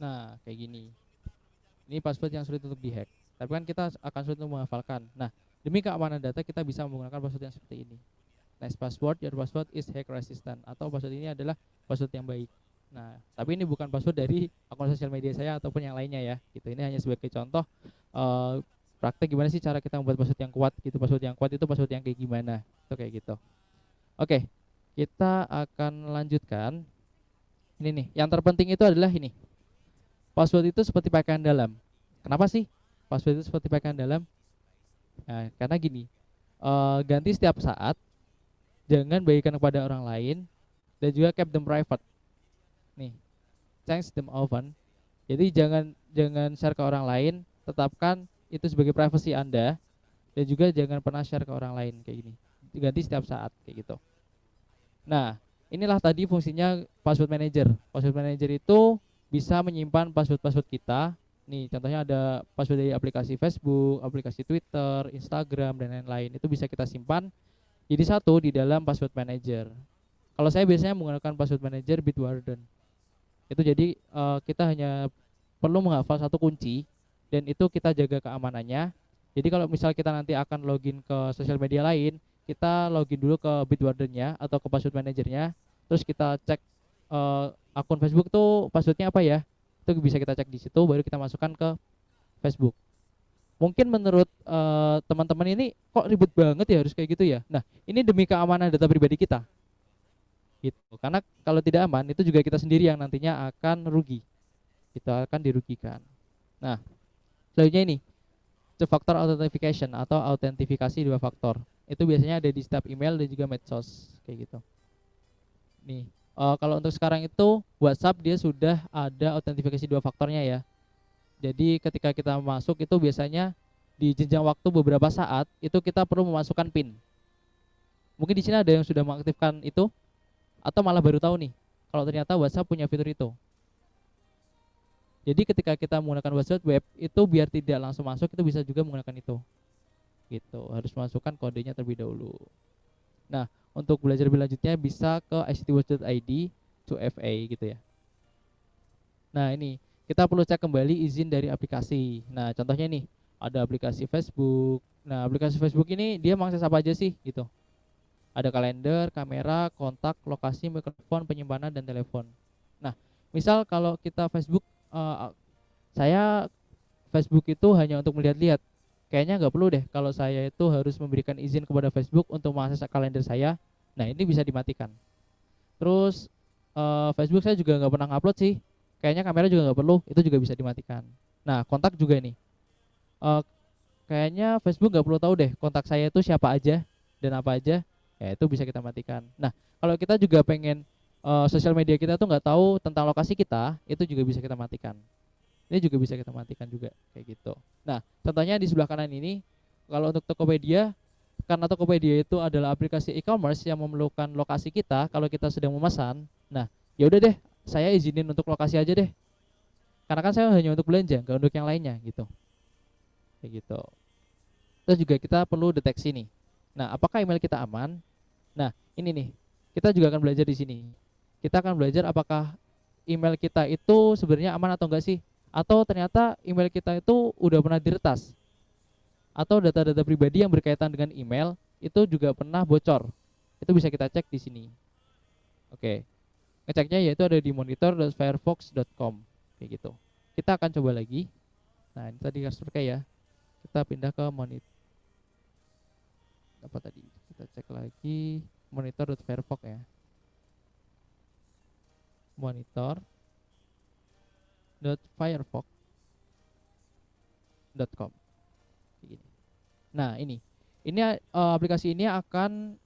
Nah, kayak gini. Ini password yang sulit untuk dihack. Tapi kan kita akan sulit untuk menghafalkan. Nah, demi keamanan data kita bisa menggunakan password yang seperti ini. Next password, your password is hack resistant, atau password ini adalah password yang baik. Nah, tapi ini bukan password dari akun sosial media saya ataupun yang lainnya ya. Gitu. Ini hanya sebagai contoh praktek gimana sih cara kita membuat password yang kuat gitu. Password yang kuat itu password yang kayak gimana. Itu kayak gitu. Oke. Kita akan lanjutkan. Ini nih, yang terpenting itu adalah ini. Password itu seperti pakaian dalam. Kenapa sih password itu seperti pakaian dalam? Nah, karena gini, ganti setiap saat, jangan bagikan kepada orang lain, dan juga keep them private. Nih, change them often. Jadi jangan share ke orang lain, tetapkan itu sebagai privacy Anda, dan juga jangan pernah share ke orang lain kayak gini. Ganti setiap saat kayak gitu. Nah, inilah tadi fungsinya password manager. Password manager itu bisa menyimpan password-password kita. Nih, contohnya ada password dari aplikasi Facebook, aplikasi Twitter, Instagram, dan lain-lain. Itu bisa kita simpan jadi satu di dalam password manager. Kalau saya biasanya menggunakan password manager Bitwarden. Itu jadi kita hanya perlu menghafal satu kunci dan itu kita jaga keamanannya. Jadi kalau misal kita nanti akan login ke sosial media lain, kita login dulu ke Bitwarden-nya atau ke password manajernya, terus kita cek akun Facebook tuh passwordnya apa ya, itu bisa kita cek di situ, baru kita masukkan ke Facebook. Mungkin menurut teman-teman ini kok ribet banget ya harus kayak gitu ya. Nah, ini demi keamanan data pribadi kita gitu, karena kalau tidak aman itu juga kita sendiri yang nantinya akan rugi Itu akan dirugikan. Nah, selanjutnya ini two factor authentication atau autentifikasi dua faktor. Itu biasanya ada di setiap email dan juga medsos kayak gitu. Nih, kalau untuk sekarang itu WhatsApp dia sudah ada autentifikasi dua faktornya ya. Jadi ketika kita masuk itu biasanya di jenjang waktu beberapa saat itu kita perlu memasukkan PIN. Mungkin di sini ada yang sudah mengaktifkan itu atau malah baru tahu nih kalau ternyata WhatsApp punya fitur itu. Jadi ketika kita menggunakan WhatsApp web itu biar tidak langsung masuk itu bisa juga menggunakan itu. Gitu, harus masukkan kodenya terlebih dahulu. Nah, untuk belajar lebih lanjutnya bisa ke ictwatch.id to FA gitu ya. Nah, ini kita perlu cek kembali izin dari aplikasi. Nah, contohnya nih, ada aplikasi Facebook. Nah, aplikasi Facebook ini dia mengakses apa aja sih gitu. Ada kalender, kamera, kontak, lokasi, mikrofon, penyimpanan, dan telepon. Nah, misal kalau kita Facebook, saya Facebook itu hanya untuk melihat-lihat. Kayaknya nggak perlu deh kalau saya itu harus memberikan izin kepada Facebook untuk mengakses kalender saya. Nah, ini bisa dimatikan. Terus Facebook saya juga nggak pernah upload sih. Kayaknya kamera juga nggak perlu, itu juga bisa dimatikan. Nah, kontak juga nih. Eh, Kayaknya Facebook nggak perlu tahu deh kontak saya itu siapa aja dan apa aja. Ya itu bisa kita matikan. Nah, kalau kita juga pengen sosial media kita tuh nggak tahu tentang lokasi kita, itu juga bisa kita matikan. Ini juga bisa kita matikan juga kayak gitu. Nah, contohnya di sebelah kanan ini, kalau untuk Tokopedia, karena Tokopedia itu adalah aplikasi e-commerce yang memerlukan lokasi kita kalau kita sedang memesan. Nah, ya udah deh, saya izinin untuk lokasi aja deh. Karena kan saya hanya untuk belanja, nggak untuk yang lainnya gitu. Kayak gitu. Terus juga kita perlu deteksi nih. Nah, apakah email kita aman? Nah, ini nih, kita juga akan belajar di sini. Kita akan belajar apakah email kita itu sebenarnya aman atau enggak sih? Atau ternyata email kita itu udah pernah diretas? Atau data-data pribadi yang berkaitan dengan email itu juga pernah bocor? Itu bisa kita cek di sini. Oke. Ngeceknya yaitu ada di monitor.firefox.com kayak gitu. Kita akan coba lagi. Nah, ini tadi cursor kayak ya. Kita pindah ke monitor. Apa tadi? Kita cek lagi monitor.firefox ya. monitor.firefox.com. Nah, ini aplikasi ini akan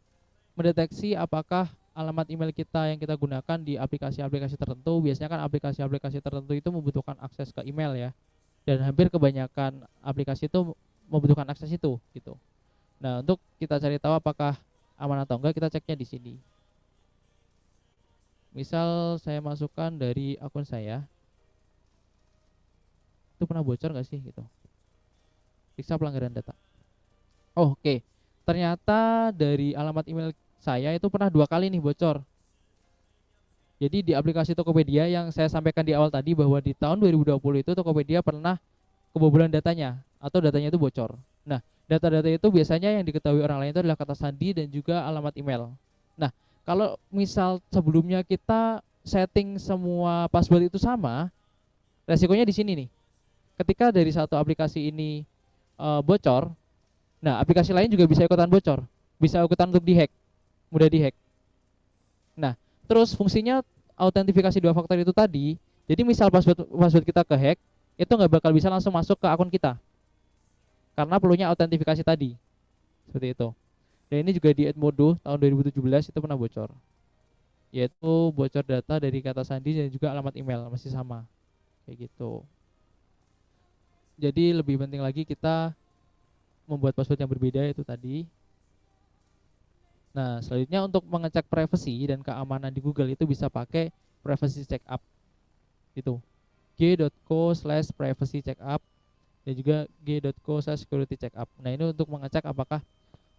mendeteksi apakah alamat email kita yang kita gunakan di aplikasi-aplikasi tertentu. Biasanya kan aplikasi-aplikasi tertentu itu membutuhkan akses ke email ya. Dan hampir kebanyakan aplikasi itu membutuhkan akses itu gitu. Nah, untuk kita cari tahu apakah aman atau enggak, kita ceknya di sini. Misal saya masukkan dari akun saya, itu pernah bocor nggak sih gitu. Periksa pelanggaran data. Oh, oke. Ternyata dari alamat email saya itu pernah 2 kali nih bocor. Jadi di aplikasi Tokopedia yang saya sampaikan di awal tadi bahwa di tahun 2020 itu Tokopedia pernah kebobolan datanya atau datanya itu bocor. Nah, data-data itu biasanya yang diketahui orang lain itu adalah kata sandi dan juga alamat email. Nah, kalau misal sebelumnya kita setting semua password itu sama, resikonya di sini nih. Ketika dari satu aplikasi ini bocor, nah aplikasi lain juga bisa ikutan bocor, bisa ikutan untuk dihack, mudah dihack. Nah, terus fungsinya autentifikasi dua faktor itu tadi, jadi misal password kita kehack, itu nggak bakal bisa langsung masuk ke akun kita, karena perlunya autentifikasi tadi, seperti itu. Dan ini juga di Edmodo tahun 2017 itu pernah bocor, yaitu bocor data dari kata sandi dan juga alamat email masih sama, kayak gitu. Jadi lebih penting lagi kita membuat password yang berbeda itu tadi. Nah, selanjutnya untuk mengecek privacy dan keamanan di Google itu bisa pakai privacy checkup. Itu g.co/privacy checkup dan juga g.co/security checkup. Nah, ini untuk mengecek apakah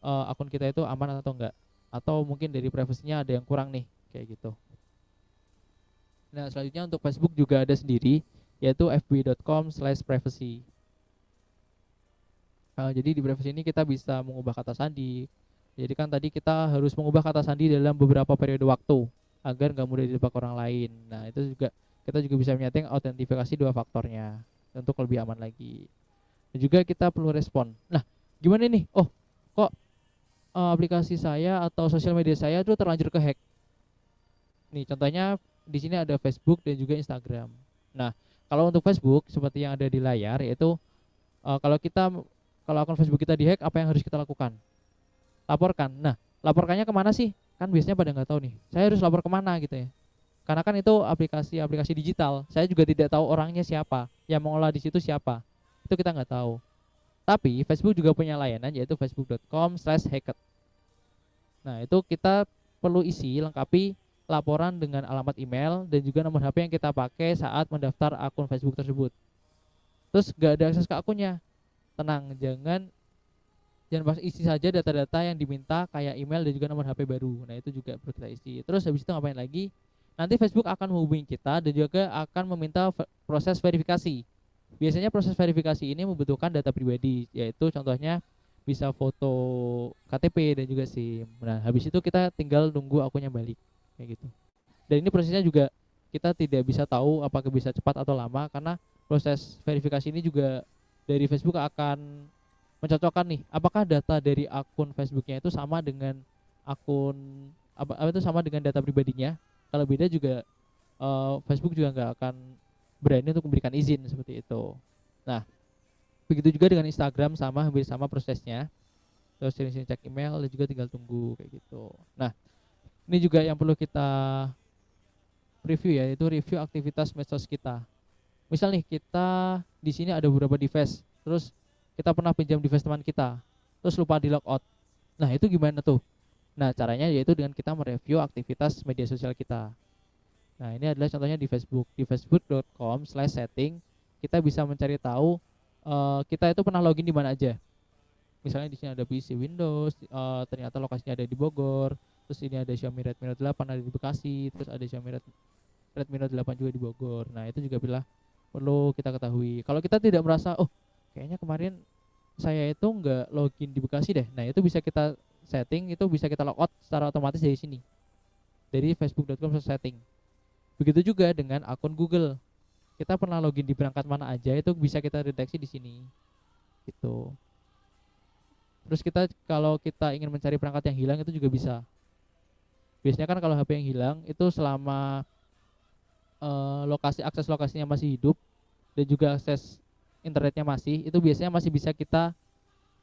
akun kita itu aman atau enggak, atau mungkin dari privasinya ada yang kurang nih, kayak gitu. Nah, selanjutnya untuk Facebook juga ada sendiri, yaitu fb.com/privacy. Jadi di privacy ini kita bisa mengubah kata sandi. Jadi kan tadi kita harus mengubah kata sandi dalam beberapa periode waktu agar nggak mudah ditebak orang lain. Nah, itu juga kita juga bisa menyeting autentifikasi dua faktornya untuk lebih aman lagi. Dan juga kita perlu respon. Nah, gimana nih? Oh, kok aplikasi saya atau sosial media saya itu terlanjur kehack? Nih, contohnya di sini ada Facebook dan juga Instagram. Nah, Kalau untuk Facebook seperti yang ada di layar yaitu kalau akun Facebook kita dihack, apa yang harus kita lakukan? Laporkan. Nah, laporkannya kemana sih? Kan biasanya pada nggak tahu nih. Saya harus lapor kemana gitu ya? Karena kan itu aplikasi-aplikasi digital. Saya juga tidak tahu orangnya siapa, yang mengolah di situ siapa. Itu kita nggak tahu. Tapi Facebook juga punya layanan yaitu facebook.com/hacked. Nah, itu kita perlu isi lengkapi laporan dengan alamat email dan juga nomor HP yang kita pakai saat mendaftar akun Facebook tersebut. Terus nggak ada akses ke akunnya. Tenang, jangan pas isi saja data-data yang diminta kayak email dan juga nomor HP baru. Nah, itu juga perlu kita isi. Terus habis itu ngapain lagi? Nanti Facebook akan menghubungi kita dan juga akan meminta proses verifikasi. Biasanya proses verifikasi ini membutuhkan data pribadi, yaitu contohnya bisa foto KTP dan juga SIM. Nah, habis itu kita tinggal nunggu akunnya balik kayak gitu. Dan ini prosesnya juga kita tidak bisa tahu apakah bisa cepat atau lama karena proses verifikasi ini juga dari Facebook akan mencocokkan nih apakah data dari akun Facebooknya itu sama dengan akun apa itu sama dengan data pribadinya. Kalau beda juga Facebook juga nggak akan berani untuk memberikan izin seperti itu. Nah, begitu juga dengan Instagram, hampir sama prosesnya. Terus sering-sering cek email dan juga tinggal tunggu kayak gitu. Nah, ini juga yang perlu kita review ya, yaitu review aktivitas medsos kita. Misal nih kita di sini ada beberapa device, terus kita pernah pinjam device teman kita, terus lupa di logout. Nah, itu gimana tuh? Nah, caranya yaitu dengan kita mereview aktivitas media sosial kita. Nah, ini adalah contohnya di Facebook. Di facebook.com/setting kita bisa mencari tahu kita itu pernah login di mana aja. Misalnya di sini ada PC Windows, ternyata lokasinya ada di Bogor, terus ini ada Xiaomi Redmi Note 8 ada di Bekasi, terus ada Xiaomi Redmi Note 8 juga di Bogor. Nah, itu juga perlu kita ketahui. Kalau kita tidak merasa, oh kayaknya kemarin saya itu nggak login di Bekasi deh. Nah, itu bisa kita setting, itu bisa kita logout secara otomatis dari sini. Dari facebook.com/setting. Begitu juga dengan akun Google. Kita pernah login di perangkat mana aja itu bisa kita deteksi di sini. Gitu. Terus kalau kita ingin mencari perangkat yang hilang itu juga bisa. Biasanya kan kalau HP yang hilang itu selama akses lokasinya masih hidup dan juga akses internetnya itu biasanya masih bisa kita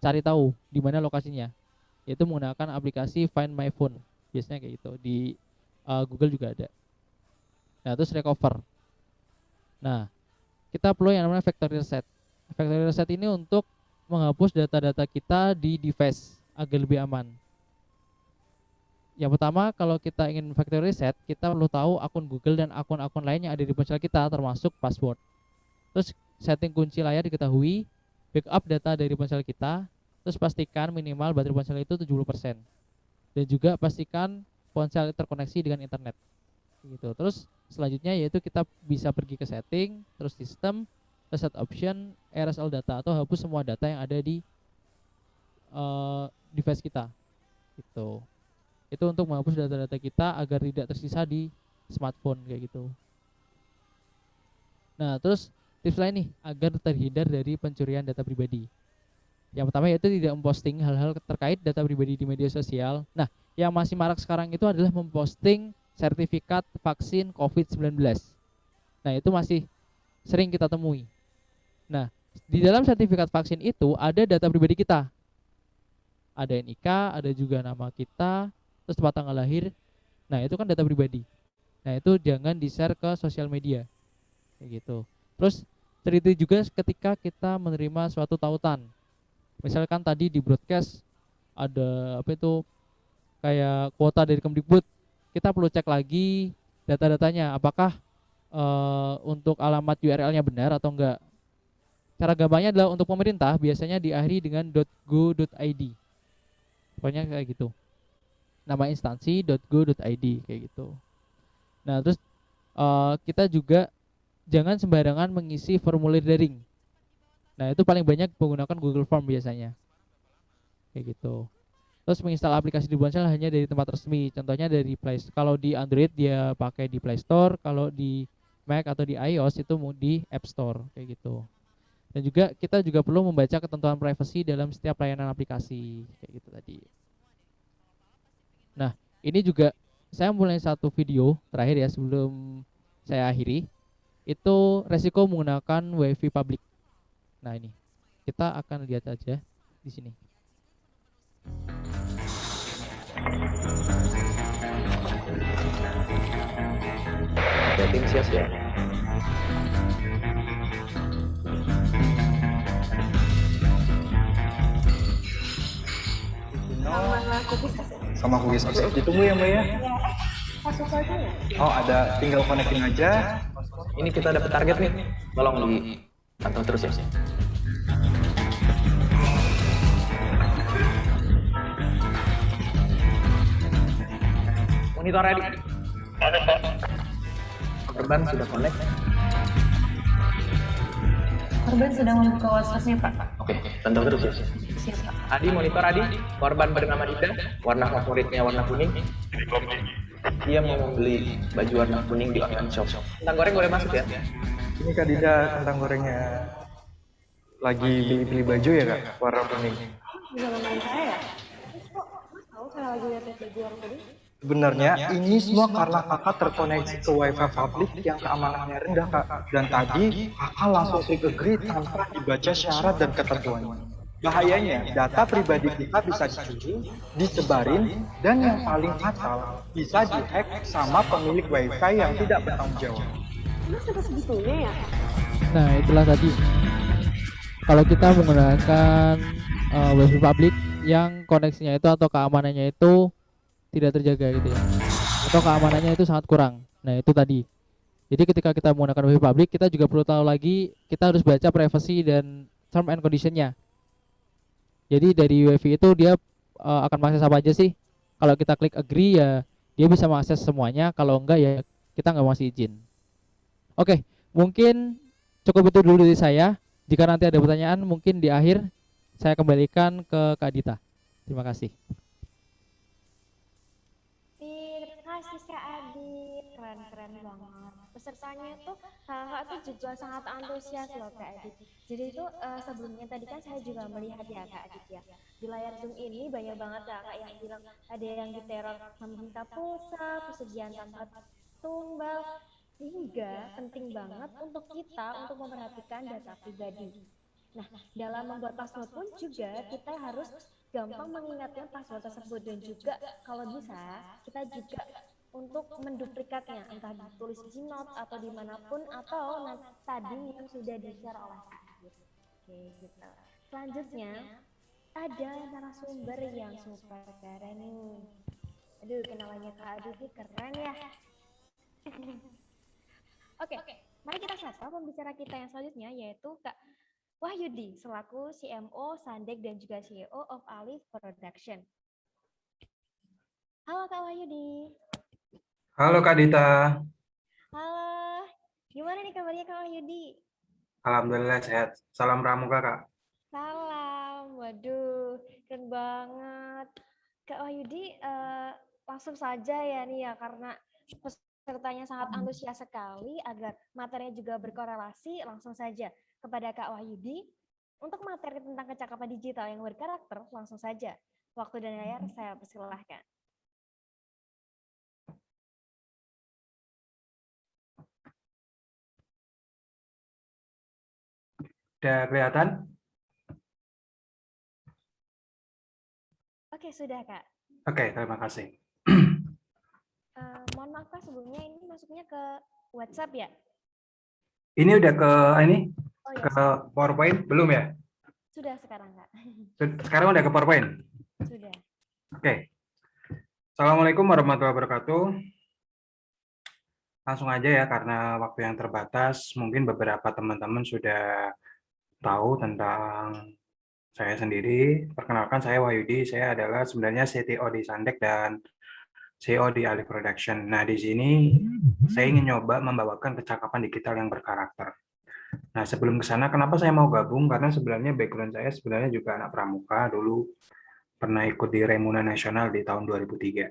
cari tahu di mana lokasinya. Yaitu menggunakan aplikasi Find My Phone. Biasanya kayak gitu. Di Google juga ada. Nah, terus recover. Nah, kita perlu yang namanya factory reset. Factory reset ini untuk menghapus data-data kita di device agar lebih aman. Yang pertama, kalau kita ingin factory reset, kita perlu tahu akun Google dan akun-akun lain yang ada di ponsel kita, termasuk password. Terus setting kunci layar diketahui, backup data dari ponsel kita, terus pastikan minimal baterai ponsel itu 70%. Dan juga pastikan ponsel terkoneksi dengan internet. Gitu. Terus selanjutnya yaitu kita bisa pergi ke setting, terus sistem, reset option, RSL data atau hapus semua data yang ada di device kita. Gitu. Itu untuk menghapus data-data kita agar tidak tersisa di smartphone kayak gitu. Nah, terus tips lain nih agar terhindar dari pencurian data pribadi. Yang pertama yaitu tidak memposting hal-hal terkait data pribadi di media sosial. Nah, yang masih marak sekarang itu adalah memposting sertifikat vaksin COVID-19. Nah, itu masih sering kita temui. Nah, di dalam sertifikat vaksin itu ada data pribadi kita. Ada NIK, ada juga nama kita, terus tempat tanggal lahir. Nah, itu kan data pribadi. Nah, itu jangan di-share ke sosial media. Kayak gitu. Terus terjadi juga ketika kita menerima suatu tautan. Misalkan tadi di broadcast ada kayak kuota dari Kemdikbud, kita perlu cek lagi data-datanya apakah untuk alamat URL-nya benar atau enggak. Cara gampangnya adalah untuk pemerintah biasanya diakhiri dengan .go.id. Pokoknya kayak gitu. Nama instansi .go.id kayak gitu. Nah, terus kita juga jangan sembarangan mengisi formulir daring. Nah, itu paling banyak menggunakan Google Form biasanya. Kayak gitu. Terus menginstal aplikasi di ponsel hanya dari tempat resmi. Contohnya dari Play Store. Kalau di Android dia pakai di Play Store, kalau di Mac atau di iOS itu di App Store kayak gitu. Dan juga kita juga perlu membaca ketentuan privacy dalam setiap layanan aplikasi kayak gitu tadi. Nah, ini juga saya mulai satu video terakhir ya sebelum saya akhiri. itu resiko menggunakan WiFi public. Nah, ini kita akan lihat aja di sini. Rating siap ya. Sama cookies akses ditunggu ya Mbak ya. Oh ada, tinggal connecting aja. Ini kita dapat target nih. Tolong dipantau terus ya. Monitor ready. Korban sudah connect. Korban sedang membuka WhatsApp-nya, Pak. Oke, pantau terus ya. Siap, Pak. Adi, monitor Adi. Korban bernama Dinda. Warna favoritnya warna kuning. Dia mau membeli baju warna kuning di online shop. Kentang goreng boleh masuk ya? Ini Kak Dinda, kentang gorengnya lagi beli baju ya Kak, warna kuning. Bisa ngomongin saya ya? Terus kok Mas tahu saya lagi lihat baju warna tadi? Sebenarnya ini semua karena kakak terkoneksi ke wifi publik yang keamanannya rendah Kak. Dan tadi kakak langsung klik agree tanpa dibaca syarat dan ketentuannya. Bahayanya, data pribadi kita bisa dicuri, disebarin, dan yang paling fatal, bisa dihack sama pemilik wifi yang tidak bertanggung jawab. Mas sudah segitunya ya? Nah, itulah tadi. Kalau kita menggunakan WiFi public yang koneksinya itu atau keamanannya itu tidak terjaga gitu ya, atau keamanannya itu sangat kurang. Nah, itu tadi. Jadi ketika kita menggunakan WiFi public, kita juga perlu tahu lagi, kita harus baca privacy dan term and condition-nya. Jadi dari WiFi itu dia akan mengakses apa aja sih. Kalau kita klik agree ya dia bisa mengakses semuanya, kalau enggak ya kita nggak masih izin. Oke, mungkin cukup itu dulu dari saya. Jika nanti ada pertanyaan mungkin di akhir saya kembalikan ke Kak Dita. Terima kasih. Terima kasih Kak Adit, keren banget. Pesertanya itu kakak tuh juga sangat antusias loh Kak Adit. Jadi itu sebelumnya tadi kan saya juga melihat ya Kak Adit ya. Di layar Zoom ini banyak banget kakak yang bilang ada yang diteror meminta pulsa, pesugihan tanpa tumbal, hingga penting banget untuk kita untuk memperhatikan data pribadi. Nah, dalam membuat password pun juga kita harus gampang mengingatnya password tersebut dan juga kalau bisa kita juga untuk menduplikatnya entah ditulis di note atau dimanapun atau tadi yang sudah di-share oleh Kak Adit. Oke, gitu. Selanjutnya ada narasumber yang super keren nih. Aduh, kenalannya Kak Adit nih keren ya. Oke, mari kita sapa pembicara kita yang selanjutnya yaitu Kak Wahyudi selaku CMO Sandek dan juga CEO of Alif Production. Halo Kak Wahyudi. Halo Kak Dita. Halo, gimana nih kabarnya Kak Wahyudi? Alhamdulillah sehat. Salam pramuka Kak. Salam, waduh, keren banget. Kak Wahyudi, langsung saja ya nih ya karena pesertanya sangat antusias sekali agar materinya juga berkorelasi, langsung saja kepada Kak Wahyudi. Untuk materi tentang kecakapan digital yang berkarakter, langsung saja. Waktu dan layar saya persilahkan. Udah kelihatan? Oke, sudah Kak. Oke, terima kasih. Mohon maaf Kak, sebelumnya ini masuknya ke WhatsApp ya? Ini udah ke ini Oh ya, ke PowerPoint belum ya? sudah sekarang Kak. Sekarang udah ke PowerPoint. Sudah. Oke. Assalamualaikum warahmatullahi wabarakatuh. Langsung aja ya karena waktu yang terbatas, mungkin beberapa teman-teman sudah tahu tentang saya sendiri. Perkenalkan saya Wahyudi, saya adalah sebenarnya CTO di Sandek dan CEO di Alif Production. Nah, di sini saya ingin nyoba membawakan kecakapan digital yang berkarakter. Nah, sebelum ke sana, kenapa saya mau gabung? Karena sebenarnya background saya sebenarnya juga anak pramuka, dulu pernah ikut di Remuna Nasional di tahun 2003.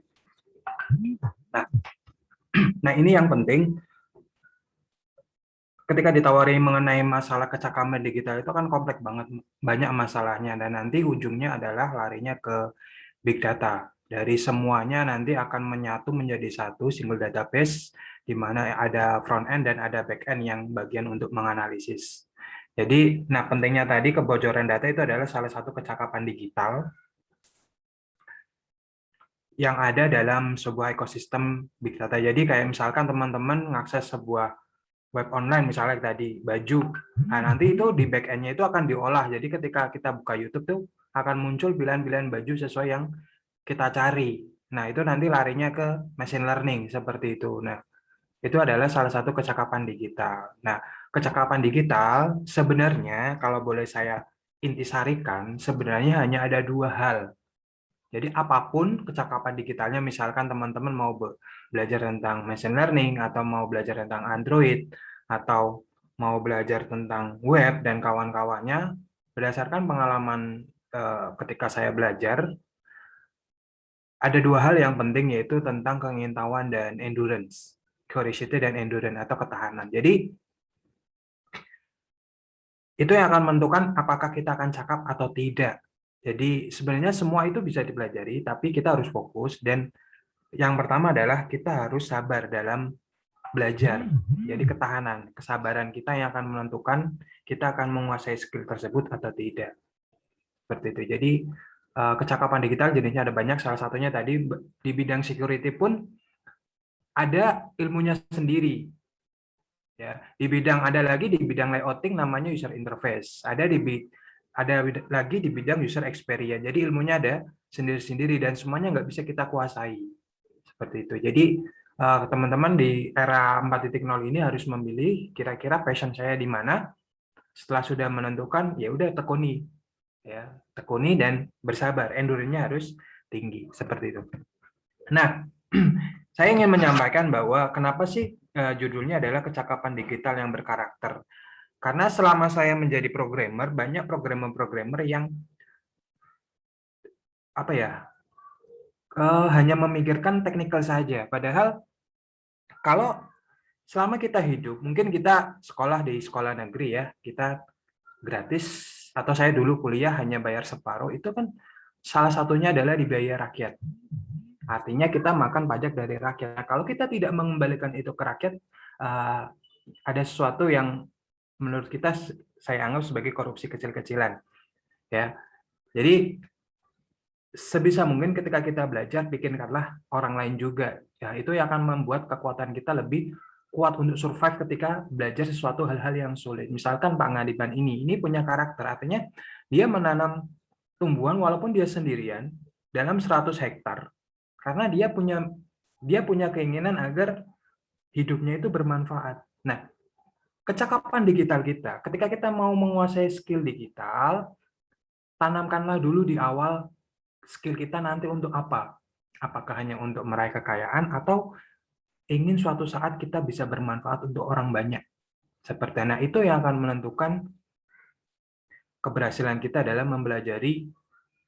Nah, ini yang penting, ketika ditawari mengenai masalah kecakapan digital itu kan kompleks banget, banyak masalahnya, dan nanti ujungnya adalah larinya ke big data. Dari semuanya nanti akan menyatu menjadi satu single database di mana ada front end dan ada back end yang bagian untuk menganalisis. Jadi, nah pentingnya tadi kebocoran data itu adalah salah satu kecakapan digital yang ada dalam sebuah ekosistem big data. Jadi kayak misalkan teman-teman mengakses sebuah web online misalnya tadi baju, nah nanti itu di back end-nya itu akan diolah. Jadi ketika kita buka YouTube tuh akan muncul pilihan-pilihan baju sesuai yang kita cari. Nah itu nanti larinya ke machine learning seperti itu. Nah itu adalah salah satu kecakapan digital. Nah kecakapan digital sebenarnya kalau boleh saya intisarikan sebenarnya hanya ada dua hal. Jadi apapun kecakapan digitalnya, misalkan teman-teman mau belajar tentang machine learning, atau mau belajar tentang Android, atau mau belajar tentang web dan kawan-kawannya, berdasarkan pengalaman ketika saya belajar, ada dua hal yang penting yaitu tentang keingintahuan dan endurance, curiosity dan endurance atau ketahanan. Jadi itu yang akan menentukan apakah kita akan cakap atau tidak. Jadi sebenarnya semua itu bisa dipelajari, tapi kita harus fokus dan yang pertama adalah kita harus sabar dalam belajar. Jadi ketahanan, kesabaran kita yang akan menentukan kita akan menguasai skill tersebut atau tidak. Seperti itu. Jadi kecakapan digital jenisnya ada banyak. Salah satunya tadi di bidang security pun ada ilmunya sendiri. Ya, ada lagi di bidang layouting namanya user interface. Ada lagi di bidang user experience. Jadi ilmunya ada sendiri-sendiri dan semuanya nggak bisa kita kuasai. Seperti itu. Jadi teman-teman di era 4.0 ini harus memilih kira-kira passion saya di mana. Setelah sudah menentukan, ya udah tekuni, ya tekuni dan bersabar. Endurance-nya harus tinggi, seperti itu. Nah, saya ingin menyampaikan bahwa kenapa sih judulnya adalah kecakapan digital yang berkarakter. Karena selama saya menjadi programmer, banyak programmer-programmer yang apa ya hanya memikirkan teknikal saja. Padahal kalau selama kita hidup, mungkin kita sekolah di sekolah negeri ya, kita gratis, atau saya dulu kuliah hanya bayar separuh, itu kan salah satunya adalah dibayar rakyat. Artinya kita makan pajak dari rakyat. Nah, kalau kita tidak mengembalikan itu ke rakyat, ada sesuatu yang menurut kita saya anggap sebagai korupsi kecil-kecilan. Ya, jadi sebisa mungkin ketika kita belajar, pikirkanlah orang lain juga. Ya, itu yang akan membuat kekuatan kita lebih kuat untuk survive ketika belajar sesuatu hal-hal yang sulit. Misalkan Pak Ngadiban ini punya karakter, artinya dia menanam tumbuhan walaupun dia sendirian dalam 100 hektar. Karena dia punya keinginan agar hidupnya itu bermanfaat. Nah, kecakapan digital kita, ketika kita mau menguasai skill digital, tanamkanlah dulu di awal skill kita nanti untuk apa? Apakah hanya untuk meraih kekayaan atau ingin suatu saat kita bisa bermanfaat untuk orang banyak? Seperti nah itu yang akan menentukan keberhasilan kita dalam mempelajari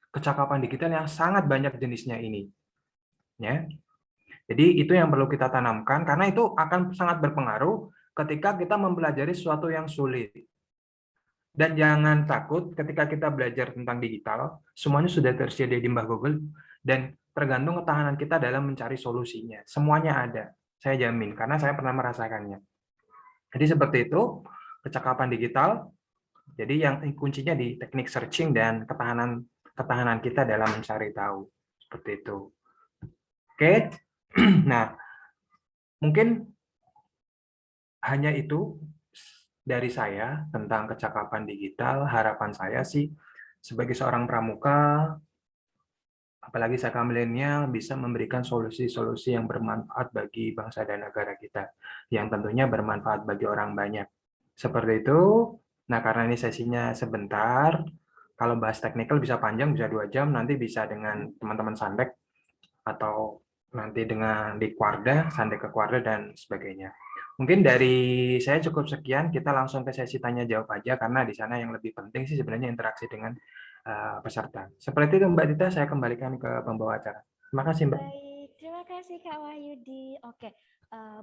kecakapan digital yang sangat banyak jenisnya ini. Ya. Jadi itu yang perlu kita tanamkan karena itu akan sangat berpengaruh ketika kita mempelajari sesuatu yang sulit. Dan jangan takut ketika kita belajar tentang digital, semuanya sudah tersedia di Mbah Google dan tergantung ketahanan kita dalam mencari solusinya. Semuanya ada, saya jamin karena saya pernah merasakannya. Jadi seperti itu, kecakapan digital. Jadi yang kuncinya di teknik searching dan ketahanan kita dalam mencari tahu. Seperti itu. Oke. Nah, mungkin hanya itu dari saya tentang kecakapan digital. Harapan saya sih sebagai seorang pramuka, apalagi saya kaum milenial, bisa memberikan solusi-solusi yang bermanfaat bagi bangsa dan negara kita, yang tentunya bermanfaat bagi orang banyak. Seperti itu. Nah, karena ini sesinya sebentar, kalau bahas teknikal bisa panjang, bisa 2 jam, nanti bisa dengan teman-teman Sandek, atau nanti dengan di Quarda, Sandek ke Quarda, dan sebagainya. Mungkin dari saya cukup sekian, kita langsung ke sesi tanya jawab aja, karena di sana yang lebih penting sih sebenarnya interaksi dengan peserta. Seperti itu Mbak Dita, saya kembalikan ke pembawa acara. Terima kasih Mbak. Baik, terima kasih Kak Wahyudi. Oke,